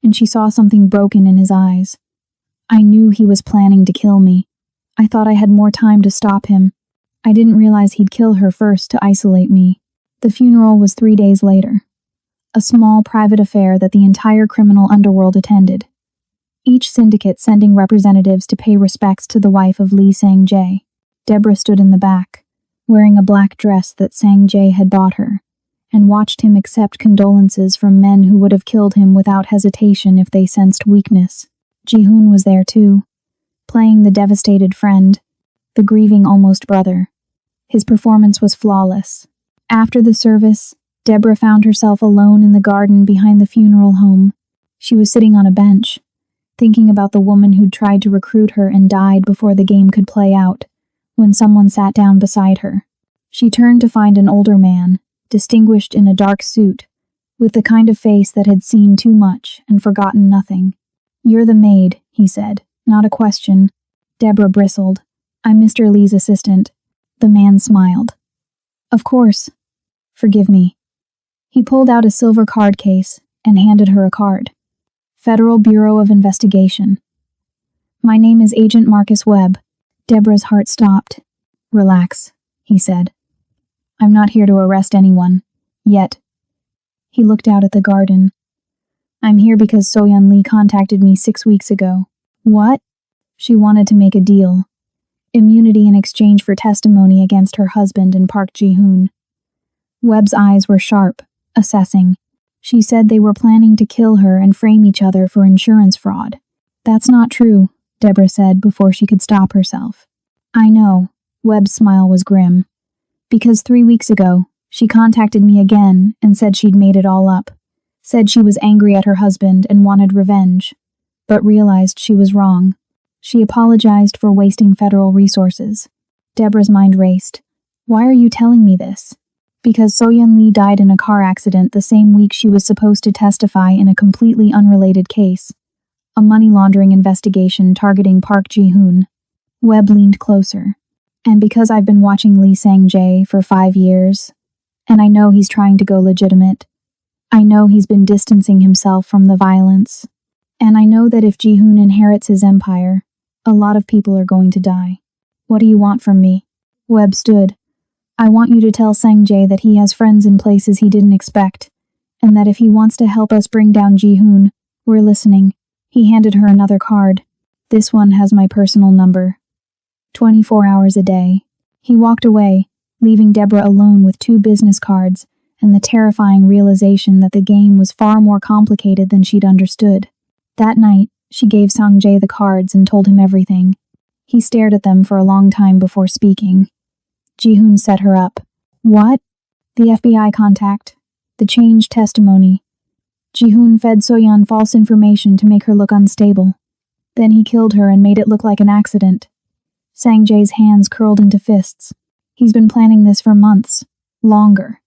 and she saw something broken in his eyes. I knew he was planning to kill me. I thought I had more time to stop him. I didn't realize he'd kill her first to isolate me. The funeral was 3 days later. A small private affair that the entire criminal underworld attended. Each syndicate sending representatives to pay respects to the wife of Lee Sang-jae. Deborah stood in the back, wearing a black dress that Sang-jae had bought her, and watched him accept condolences from men who would have killed him without hesitation if they sensed weakness. Ji-hoon was there too, playing the devastated friend, the grieving almost brother. His performance was flawless. After the service, Deborah found herself alone in the garden behind the funeral home. She was sitting on a bench, thinking about the woman who'd tried to recruit her and died before the game could play out, when someone sat down beside her. She turned to find an older man, distinguished in a dark suit, with the kind of face that had seen too much and forgotten nothing. You're the maid, he said, not a question. Deborah bristled. I'm Mr. Lee's assistant. The man smiled. Of course. Forgive me. He pulled out a silver card case and handed her a card. Federal Bureau of Investigation. My name is Agent Marcus Webb. Deborah's heart stopped. Relax, he said. I'm not here to arrest anyone. Yet. He looked out at the garden. I'm here because Soyeon Lee contacted me 6 weeks ago. What? She wanted to make a deal. Immunity in exchange for testimony against her husband and Park Ji-hoon. Webb's eyes were sharp, assessing. She said they were planning to kill her and frame each other for insurance fraud. That's not true, Deborah said before she could stop herself. I know. Webb's smile was grim. Because 3 weeks ago, she contacted me again and said she'd made it all up. Said she was angry at her husband and wanted revenge, but realized she was wrong. She apologized for wasting federal resources. Deborah's mind raced. Why are you telling me this? Because Soyeon Lee died in a car accident the same week she was supposed to testify in a completely unrelated case. A money laundering investigation targeting Park Ji-hoon. Webb leaned closer. And because I've been watching Lee Sang-jae for 5 years, and I know he's trying to go legitimate. I know he's been distancing himself from the violence. And I know that if Ji-hoon inherits his empire, a lot of people are going to die. What do you want from me? Webb stood. I want you to tell Sang-jae that he has friends in places he didn't expect, and that if he wants to help us bring down Ji-hoon, we're listening. He handed her another card. This one has my personal number. 24 hours a day. He walked away, leaving Deborah alone with 2 business cards and the terrifying realization that the game was far more complicated than she'd understood. That night, she gave Sang-jae the cards and told him everything. He stared at them for a long time before speaking. Ji-hoon set her up. What? The FBI contact. The changed testimony. Ji-hoon fed So-yeon false information to make her look unstable. Then he killed her and made it look like an accident. Sang-jae's hands curled into fists. He's been planning this for months. Longer.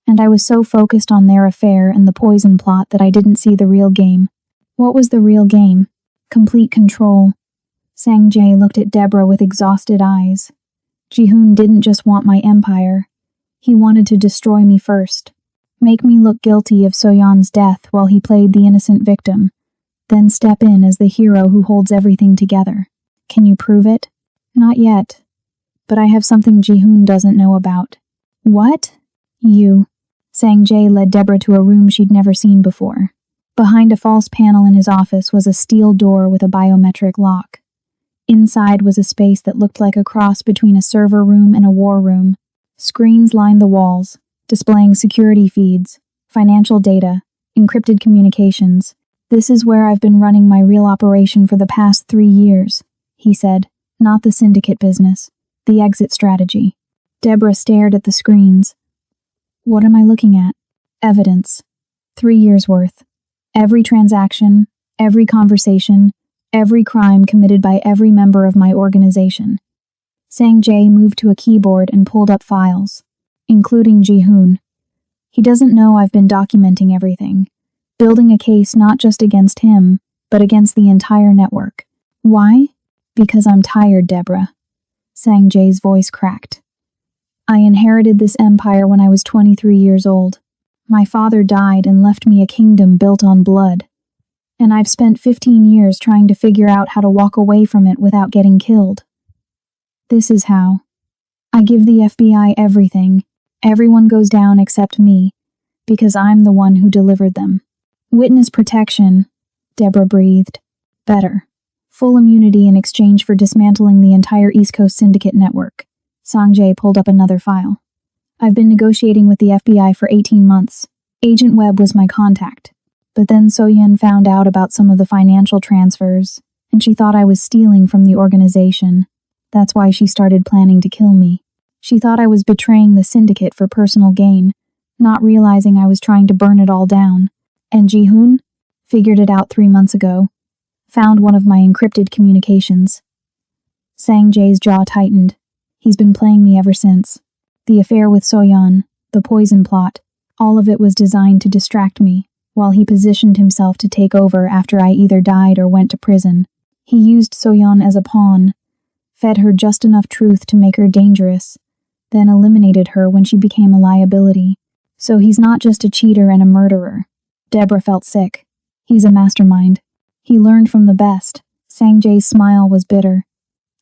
And I was so focused on their affair and the poison plot that I didn't see the real game. What was the real game? Complete control. Sang-jae looked at Deborah with exhausted eyes. Ji-hoon didn't just want my empire. He wanted to destroy me first. Make me look guilty of So-yeon's death while he played the innocent victim. Then step in as the hero who holds everything together. Can you prove it? Not yet. But I have something Ji-hoon doesn't know about. What? You. Sang-jae led Deborah to a room she'd never seen before. Behind a false panel in his office was a steel door with a biometric lock. Inside was a space that looked like a cross between a server room and a war room. Screens lined the walls, displaying security feeds, financial data, encrypted communications. This is where I've been running my real operation for the past 3 years, he said. Not the syndicate business, the exit strategy. Deborah stared at the screens. What am I looking at? Evidence. 3 years' worth. Every transaction, every conversation, every crime committed by every member of my organization. Sang-jae moved to a keyboard and pulled up files, including Ji-hoon. He doesn't know I've been documenting everything, building a case not just against him, but against the entire network. Why? Because I'm tired, Deborah. Sang-jae's voice cracked. I inherited this empire when I was 23 years old. My father died and left me a kingdom built on blood. And I've spent 15 years trying to figure out how to walk away from it without getting killed. This is how. I give the FBI everything. Everyone goes down except me, because I'm the one who delivered them. Witness protection, Deborah breathed. Better. Full immunity in exchange for dismantling the entire East Coast Syndicate network. Sang-jae pulled up another file. I've been negotiating with the FBI for 18 months. Agent Webb was my contact. But then So-yeon found out about some of the financial transfers, and she thought I was stealing from the organization. That's why she started planning to kill me. She thought I was betraying the syndicate for personal gain, not realizing I was trying to burn it all down. And Ji-hoon figured it out 3 months ago. Found one of my encrypted communications. Sang-jae's jaw tightened. He's been playing me ever since. The affair with So-yeon, the poison plot, all of it was designed to distract me, while he positioned himself to take over after I either died or went to prison. He used So-yeon as a pawn, fed her just enough truth to make her dangerous, then eliminated her when she became a liability. So he's not just a cheater and a murderer. Deborah felt sick. He's a mastermind. He learned from the best. Sang-jae's smile was bitter.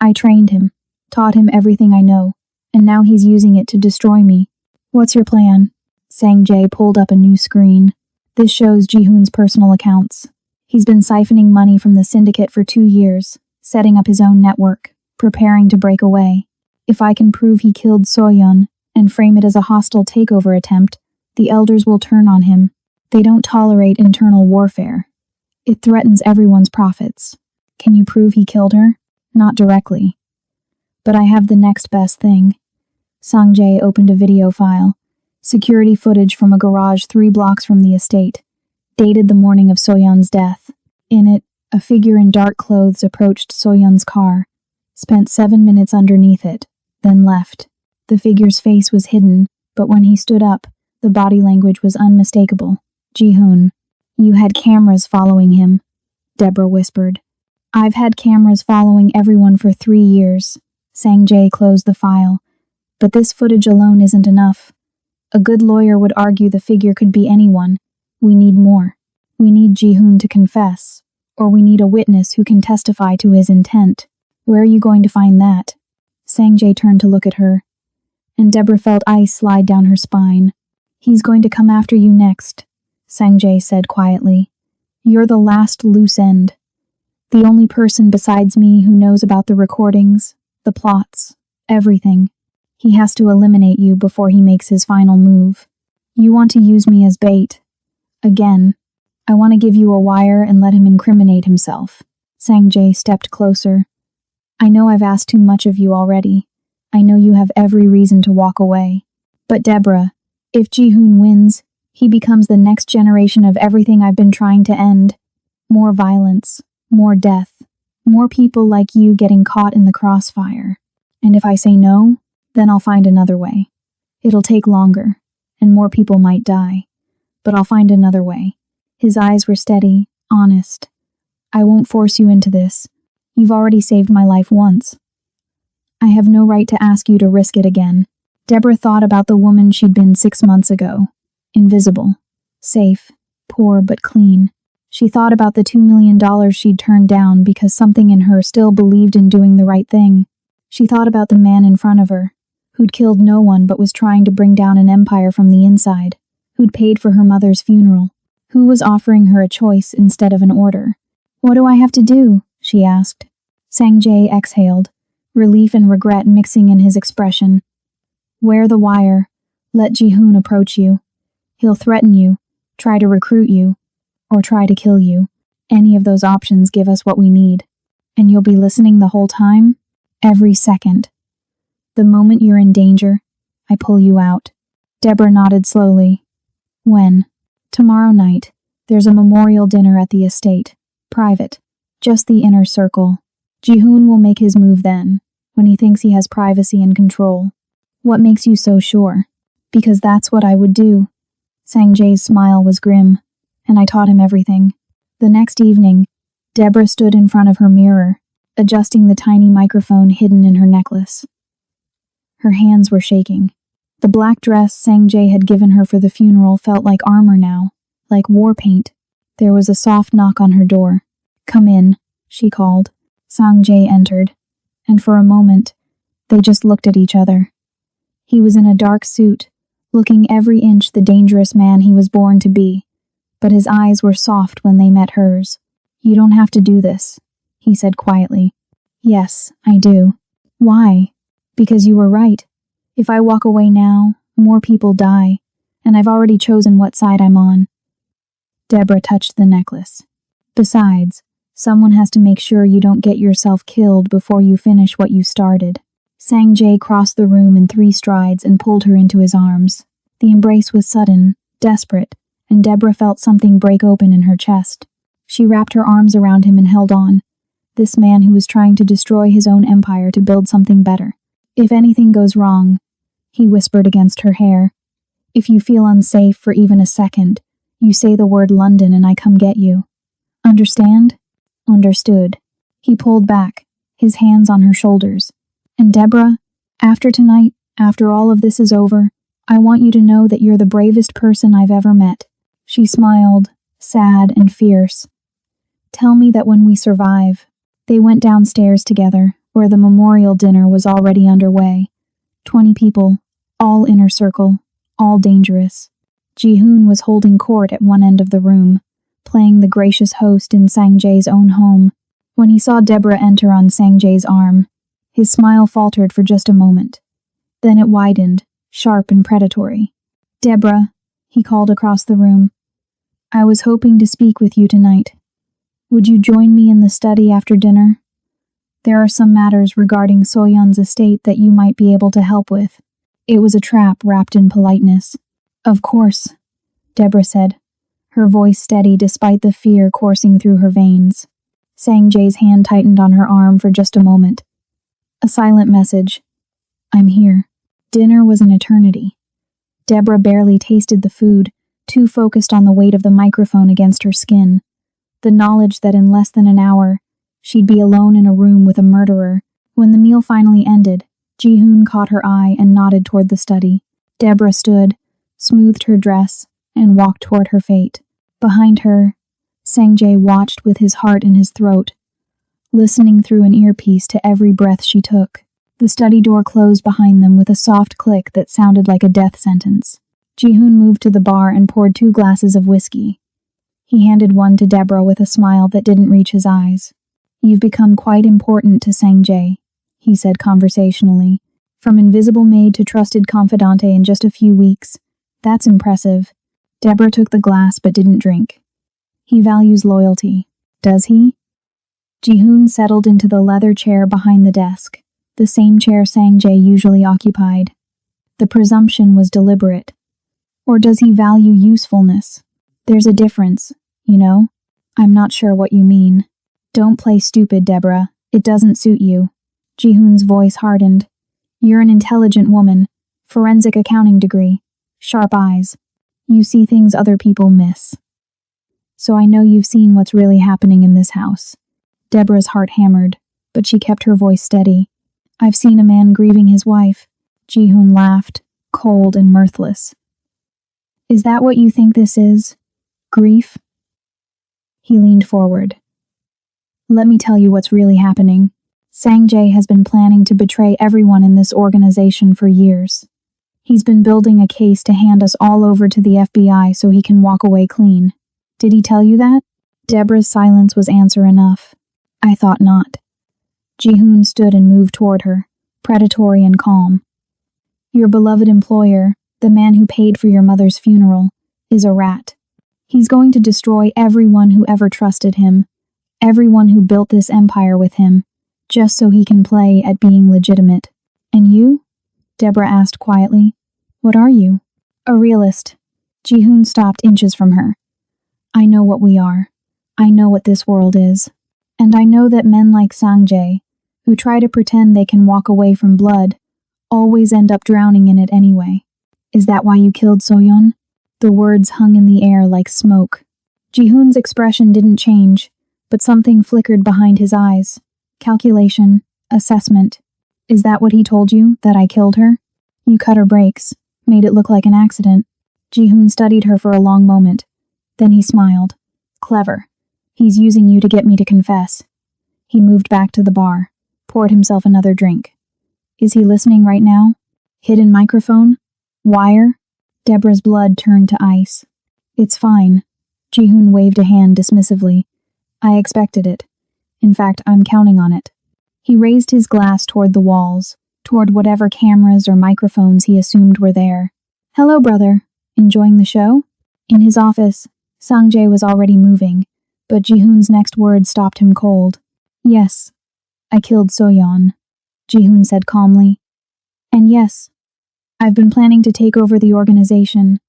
I trained him, taught him everything I know, and now he's using it to destroy me. What's your plan? Sang-jae pulled up a new screen. This shows Ji-hoon's personal accounts. He's been siphoning money from the syndicate for 2 years, setting up his own network, preparing to break away. If I can prove he killed So-yeon and frame it as a hostile takeover attempt, the elders will turn on him. They don't tolerate internal warfare. It threatens everyone's profits. Can you prove he killed her? Not directly. But I have the next best thing. Sang-jae opened a video file. Security footage from a garage 3 blocks from the estate, dated the morning of So-yeon's death. In it, a figure in dark clothes approached So-yeon's car, spent 7 minutes underneath it, then left. The figure's face was hidden, but when he stood up, the body language was unmistakable. Ji-hoon, you had cameras following him, Deborah whispered. I've had cameras following everyone for 3 years. Sang-jae closed the file. But this footage alone isn't enough. A good lawyer would argue the figure could be anyone. We need more. We need Ji-hoon to confess, or we need a witness who can testify to his intent. Where are you going to find that? Sang-jae turned to look at her, and Deborah felt ice slide down her spine. He's going to come after you next, Sang-jae said quietly. You're the last loose end. The only person besides me who knows about the recordings, the plots, everything. He has to eliminate you before he makes his final move. You want to use me as bait. Again, I want to give you a wire and let him incriminate himself. Sang-jae stepped closer. I know I've asked too much of you already. I know you have every reason to walk away. But Deborah, if Ji-hoon wins, he becomes the next generation of everything I've been trying to end. More violence, more death, more people like you getting caught in the crossfire. And if I say no, then I'll find another way. It'll take longer, and more people might die. But I'll find another way. His eyes were steady, honest. I won't force you into this. You've already saved my life once. I have no right to ask you to risk it again. Deborah thought about the woman she'd been 6 months ago. Invisible, safe, poor but clean. She thought about the $2 million she'd turned down because something in her still believed in doing the right thing. She thought about the man in front of her, who'd killed no one but was trying to bring down an empire from the inside, who'd paid for her mother's funeral, who was offering her a choice instead of an order. What do I have to do? She asked. Sang-jae exhaled, relief and regret mixing in his expression. Wear the wire. Let Ji-hoon approach you. He'll threaten you, try to recruit you, or try to kill you. Any of those options give us what we need. And you'll be listening the whole time? Every second. The moment you're in danger, I pull you out. Deborah nodded slowly. When? Tomorrow night. There's a memorial dinner at the estate. Private. Just the inner circle. Ji-hoon will make his move then, when he thinks he has privacy and control. What makes you so sure? Because that's what I would do. Sang-jae's smile was grim, and I taught him everything. The next evening, Deborah stood in front of her mirror, adjusting the tiny microphone hidden in her necklace. Her hands were shaking. The black dress Sang-jae had given her for the funeral felt like armor now, like war paint. There was a soft knock on her door. Come in, she called. Sang-jae entered, and for a moment, they just looked at each other. He was in a dark suit, looking every inch the dangerous man he was born to be, but his eyes were soft when they met hers. You don't have to do this, he said quietly. Yes, I do. Why? Because you were right. If I walk away now, more people die, and I've already chosen what side I'm on. Deborah touched the necklace. Besides, someone has to make sure you don't get yourself killed before you finish what you started. Sang-jae crossed the room in 3 strides and pulled her into his arms. The embrace was sudden, desperate, and Deborah felt something break open in her chest. She wrapped her arms around him and held on. This man who was trying to destroy his own empire to build something better. If anything goes wrong, he whispered against her hair. If you feel unsafe for even a second, you say the word London and I come get you. Understand? Understood. He pulled back, his hands on her shoulders. And Deborah, after tonight, after all of this is over, I want you to know that you're the bravest person I've ever met. She smiled, sad and fierce. Tell me that when we survive. They went downstairs together, where the memorial dinner was already underway. 20 people, all inner circle, all dangerous. Ji-hoon was holding court at one end of the room, playing the gracious host in Sang-jae's own home. When he saw Deborah enter on Sang-jae's arm, his smile faltered for just a moment. Then it widened, sharp and predatory. Deborah, he called across the room. I was hoping to speak with you tonight. Would you join me in the study after dinner? There are some matters regarding Soyeon's estate that you might be able to help with. It was a trap wrapped in politeness. Of course, Deborah said, her voice steady despite the fear coursing through her veins. Sang-jae's hand tightened on her arm for just a moment. A silent message. I'm here. Dinner was an eternity. Deborah barely tasted the food, too focused on the weight of the microphone against her skin. The knowledge that in less than an hour, she'd be alone in a room with a murderer. When the meal finally ended, Ji-hoon caught her eye and nodded toward the study. Deborah stood, smoothed her dress, and walked toward her fate. Behind her, Sang-jae watched with his heart in his throat, listening through an earpiece to every breath she took. The study door closed behind them with a soft click that sounded like a death sentence. Ji-hoon moved to the bar and poured 2 glasses of whiskey. He handed one to Deborah with a smile that didn't reach his eyes. You've become quite important to Sang-jae, he said conversationally. From invisible maid to trusted confidante in just a few weeks. That's impressive. Deborah took the glass but didn't drink. He values loyalty. Does he? Ji-hoon settled into the leather chair behind the desk. the same chair Sang-jae usually occupied. The presumption was deliberate. Or does he value usefulness? There's a difference, you know? I'm not sure what you mean. Don't play stupid, Deborah. It doesn't suit you. Ji-hoon's voice hardened. You're an intelligent woman. Forensic accounting degree. Sharp eyes. You see things other people miss. So I know you've seen what's really happening in this house. Deborah's heart hammered, but she kept her voice steady. I've seen a man grieving his wife. Ji-hoon laughed, cold and mirthless. Is that what you think this is? Grief? He leaned forward. Let me tell you what's really happening. Sang-jae has been planning to betray everyone in this organization for years. He's been building a case to hand us all over to the FBI so he can walk away clean. Did he tell you that? Deborah's silence was answer enough. I thought not. Ji-hoon stood and moved toward her, predatory and calm. Your beloved employer, the man who paid for your mother's funeral, is a rat. He's going to destroy everyone who ever trusted him, everyone who built this empire with him, just so he can play at being legitimate. And you? Deborah asked quietly. What are you? A realist. Ji-hoon stopped inches from her. I know what we are. I know what this world is. And I know that men like Sang-jae, who try to pretend they can walk away from blood, always end up drowning in it anyway. Is that why you killed Soyeon? The words hung in the air like smoke. Ji-hoon's expression didn't change, but something flickered behind his eyes. Calculation, assessment. Is that what he told you, that I killed her? You cut her brakes, made it look like an accident. Ji-hoon studied her for a long moment. Then he smiled. Clever. He's using you to get me to confess. He moved back to the bar, poured himself another drink. Is he listening right now? Hidden microphone? Wire? Deborah's blood turned to ice. It's fine. Ji-hoon waved a hand dismissively. I expected it. In fact, I'm counting on it. He raised his glass toward the walls, toward whatever cameras or microphones he assumed were there. Hello, brother. Enjoying the show? In his office, Sang-jae was already moving, but Ji-hoon's next word stopped him cold. Yes, I killed Soyeon, Ji-hoon said calmly. And yes, I've been planning to take over the organization.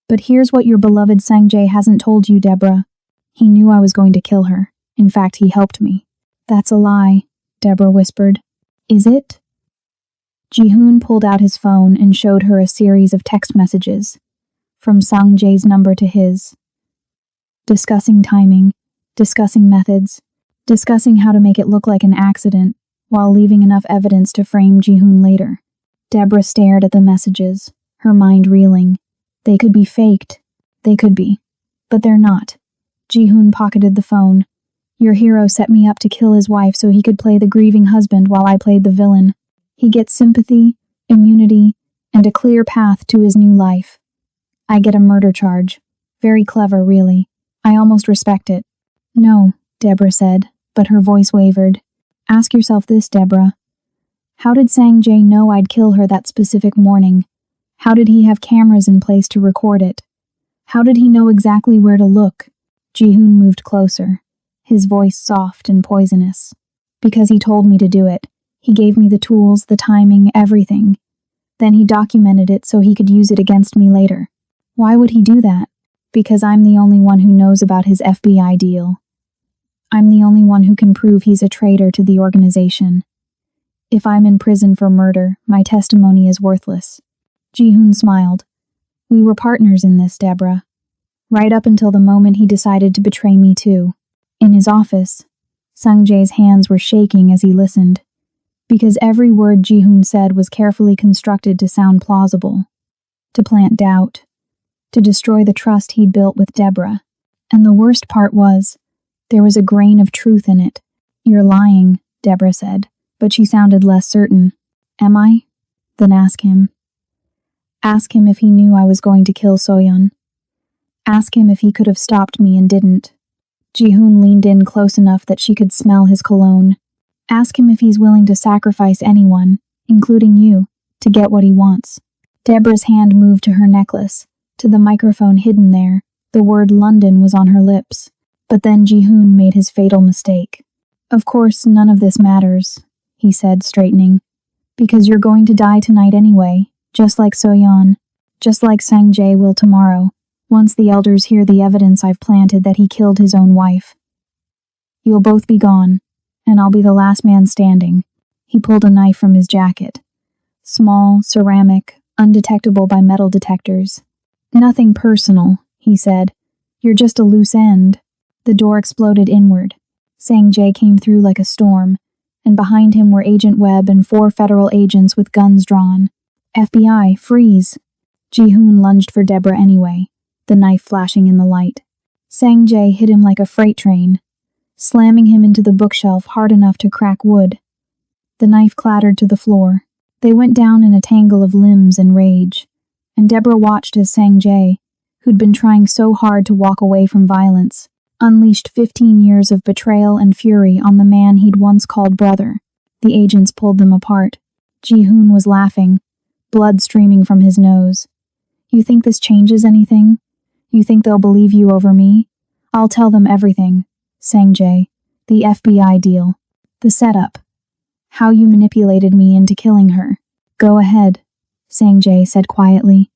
But here's what your beloved Sang-jae hasn't told you, Deborah. He knew I was going to kill her. In fact, he helped me. That's a lie, Deborah whispered. Is it? Ji-hoon pulled out his phone and showed her a series of text messages, from Sang-jae's number to his. Discussing timing, discussing methods, discussing how to make it look like an accident, while leaving enough evidence to frame Ji-hoon later. Deborah stared at the messages, her mind reeling. They could be faked. They could be. But they're not. Ji-hoon pocketed the phone. Your hero set me up to kill his wife so he could play the grieving husband while I played the villain. He gets sympathy, immunity, and a clear path to his new life. I get a murder charge. Very clever, really. I almost respect it. No, Deborah said, but her voice wavered. Ask yourself this, Deborah. How did Sang-jae know I'd kill her that specific morning? How did he have cameras in place to record it? How did he know exactly where to look? Ji-hoon moved closer, his voice soft and poisonous. Because he told me to do it. He gave me the tools, the timing, everything. Then he documented it so he could use it against me later. Why would he do that? Because I'm the only one who knows about his FBI deal. I'm the only one who can prove he's a traitor to the organization. If I'm in prison for murder, my testimony is worthless. Ji-hoon smiled. We were partners in this, Deborah. Right up until the moment he decided to betray me too. In his office, Sang-jae's hands were shaking as he listened, because every word Ji-hoon said was carefully constructed to sound plausible, to plant doubt, to destroy the trust he'd built with Deborah. And the worst part was, there was a grain of truth in it. You're lying, Deborah said, but she sounded less certain. Am I? Then ask him. Ask him if he knew I was going to kill Soyeon. Ask him if he could have stopped me and didn't. Ji-hoon leaned in close enough that she could smell his cologne. Ask him if he's willing to sacrifice anyone, including you, to get what he wants. Deborah's hand moved to her necklace, to the microphone hidden there. The word London was on her lips. But then Ji-hoon made his fatal mistake. Of course, none of this matters, he said, straightening. Because you're going to die tonight anyway, just like Soyeon, just like Sang-jae will tomorrow, once the elders hear the evidence I've planted that he killed his own wife. You'll both be gone, and I'll be the last man standing. He pulled a knife from his jacket. Small, ceramic, undetectable by metal detectors. Nothing personal, he said. You're just a loose end. The door exploded inward. Sang-jae came through like a storm, and behind him were Agent Webb and 4 federal agents with guns drawn. FBI, freeze! Ji-hoon lunged for Deborah anyway, the knife flashing in the light. Sang-jae hit him like a freight train, slamming him into the bookshelf hard enough to crack wood. The knife clattered to the floor. They went down in a tangle of limbs and rage, and Deborah watched as Sang-jae, who'd been trying so hard to walk away from violence, unleashed 15 years of betrayal and fury on the man he'd once called brother. The agents pulled them apart. Ji-hoon was laughing, blood streaming from his nose. You think this changes anything? You think they'll believe you over me? I'll tell them everything. Sang-jae, the FBI deal, the setup, how you manipulated me into killing her. Go ahead, Sang-jae said quietly.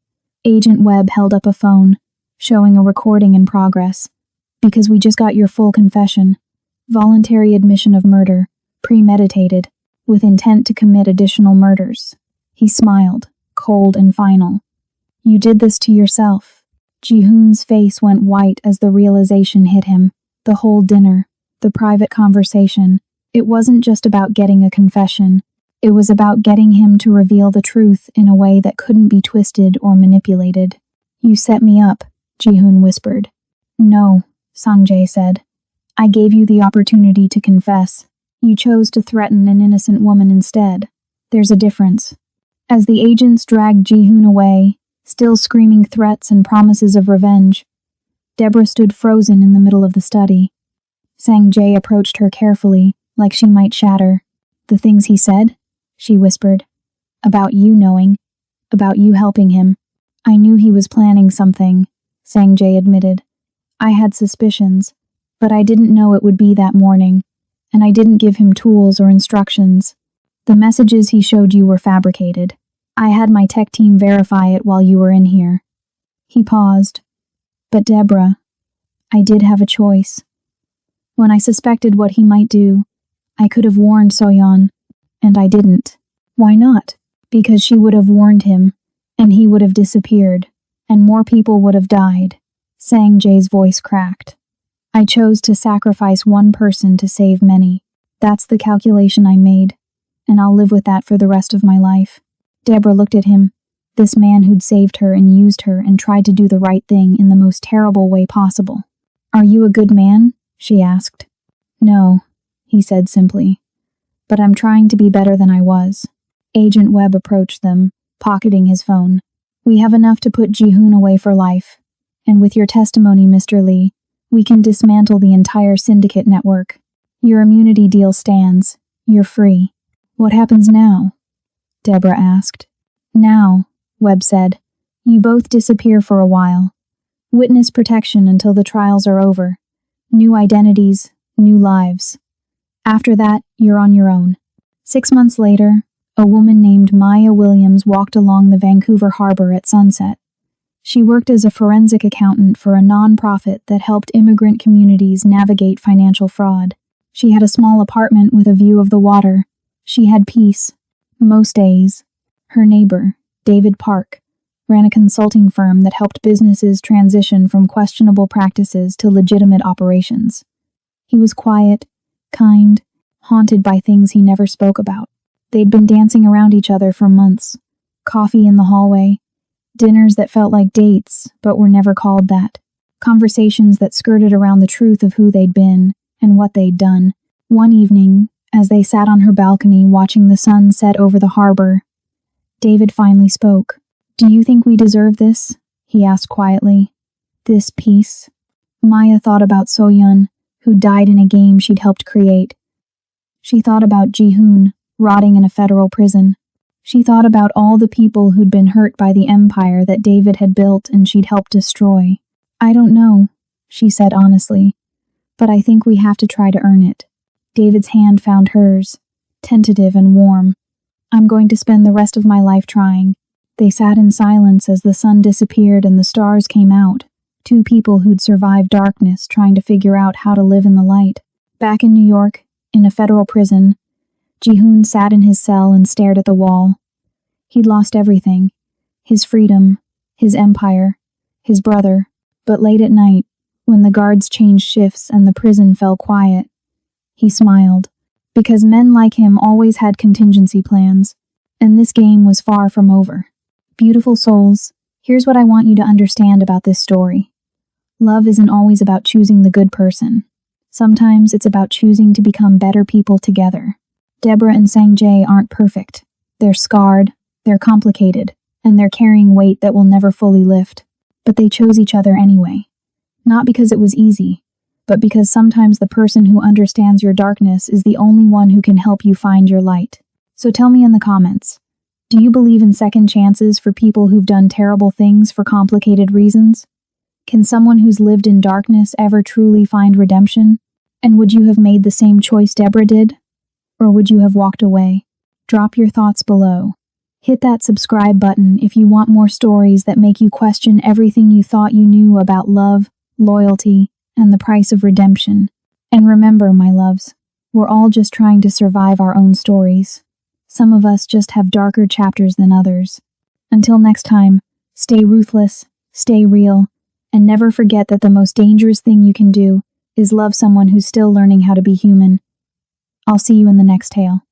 Agent Webb held up a phone, showing a recording in progress. Because we just got your full confession. Voluntary admission of murder, premeditated, with intent to commit additional murders. He smiled, cold and final. You did this to yourself. Ji-hoon's face went white as the realization hit him. The whole dinner, the private conversation, it wasn't just about getting a confession. It was about getting him to reveal the truth in a way that couldn't be twisted or manipulated. You set me up, Ji-hoon whispered. No, Sang-jae said. I gave you the opportunity to confess. You chose to threaten an innocent woman instead. There's a difference. As the agents dragged Ji-hoon away, still screaming threats and promises of revenge, Deborah stood frozen in the middle of the study. Sang-jae approached her carefully, like she might shatter. The things he said? She whispered. About you knowing. About you helping him. I knew he was planning something, Sang-jae admitted. I had suspicions, but I didn't know it would be that morning, and I didn't give him tools or instructions. The messages he showed you were fabricated. I had my tech team verify it while you were in here. He paused. But Deborah, I did have a choice. When I suspected what he might do, I could have warned Soyeon, and I didn't. Why not? Because she would have warned him, and he would have disappeared, and more people would have died. Sang-jae's voice cracked. I chose to sacrifice one person to save many. That's the calculation I made, and I'll live with that for the rest of my life. Deborah looked at him, this man who'd saved her and used her and tried to do the right thing in the most terrible way possible. Are you a good man? She asked. No, he said simply. But I'm trying to be better than I was. Agent Webb approached them, pocketing his phone. We have enough to put Ji-hoon away for life. And with your testimony, Mr. Lee, we can dismantle the entire syndicate network. Your immunity deal stands. You're free. What happens now? Deborah asked. Now, Webb said, you both disappear for a while. Witness protection until the trials are over. New identities, new lives. After that, you're on your own. 6 months later, a woman named Maya Williams walked along the Vancouver harbor at sunset. She worked as a forensic accountant for a non-profit that helped immigrant communities navigate financial fraud. She had a small apartment with a view of the water. She had peace, most days. Her neighbor, David Park, ran a consulting firm that helped businesses transition from questionable practices to legitimate operations. He was quiet, kind, haunted by things he never spoke about. They'd been dancing around each other for months. Coffee in the hallway, dinners that felt like dates but were never called that. Conversations that skirted around the truth of who they'd been and what they'd done. One evening, as they sat on her balcony watching the sun set over the harbor, David finally spoke. Do you think we deserve this? He asked quietly. This peace? Maya thought about Soyeon, who died in a game she'd helped create. She thought about Ji-hoon, rotting in a federal prison. She thought about all the people who'd been hurt by the empire that David had built and she'd helped destroy. I don't know, she said honestly, but I think we have to try to earn it. David's hand found hers, tentative and warm. I'm going to spend the rest of my life trying." They sat in silence as the sun disappeared and the stars came out. Two people who'd survived darkness trying to figure out how to live in the light. Back in New York, in a federal prison, Ji-hoon sat in his cell and stared at the wall. He'd lost everything. His freedom, his empire, his brother. But late at night, when the guards changed shifts and the prison fell quiet, he smiled. Because men like him always had contingency plans, and this game was far from over. Beautiful souls, here's what I want you to understand about this story. Love isn't always about choosing the good person. Sometimes it's about choosing to become better people together. Deborah and Sang-jae aren't perfect. They're scarred, they're complicated, and they're carrying weight that will never fully lift. But they chose each other anyway. Not because it was easy, but because sometimes the person who understands your darkness is the only one who can help you find your light. So tell me in the comments, do you believe in second chances for people who've done terrible things for complicated reasons? Can someone who's lived in darkness ever truly find redemption? And would you have made the same choice Deborah did? Or would you have walked away? Drop your thoughts below. Hit that subscribe button if you want more stories that make you question everything you thought you knew about love, loyalty, and the price of redemption. And remember, my loves, we're all just trying to survive our own stories. Some of us just have darker chapters than others. Until next time, stay ruthless, stay real, and never forget that the most dangerous thing you can do is love someone who's still learning how to be human. I'll see you in the next tale.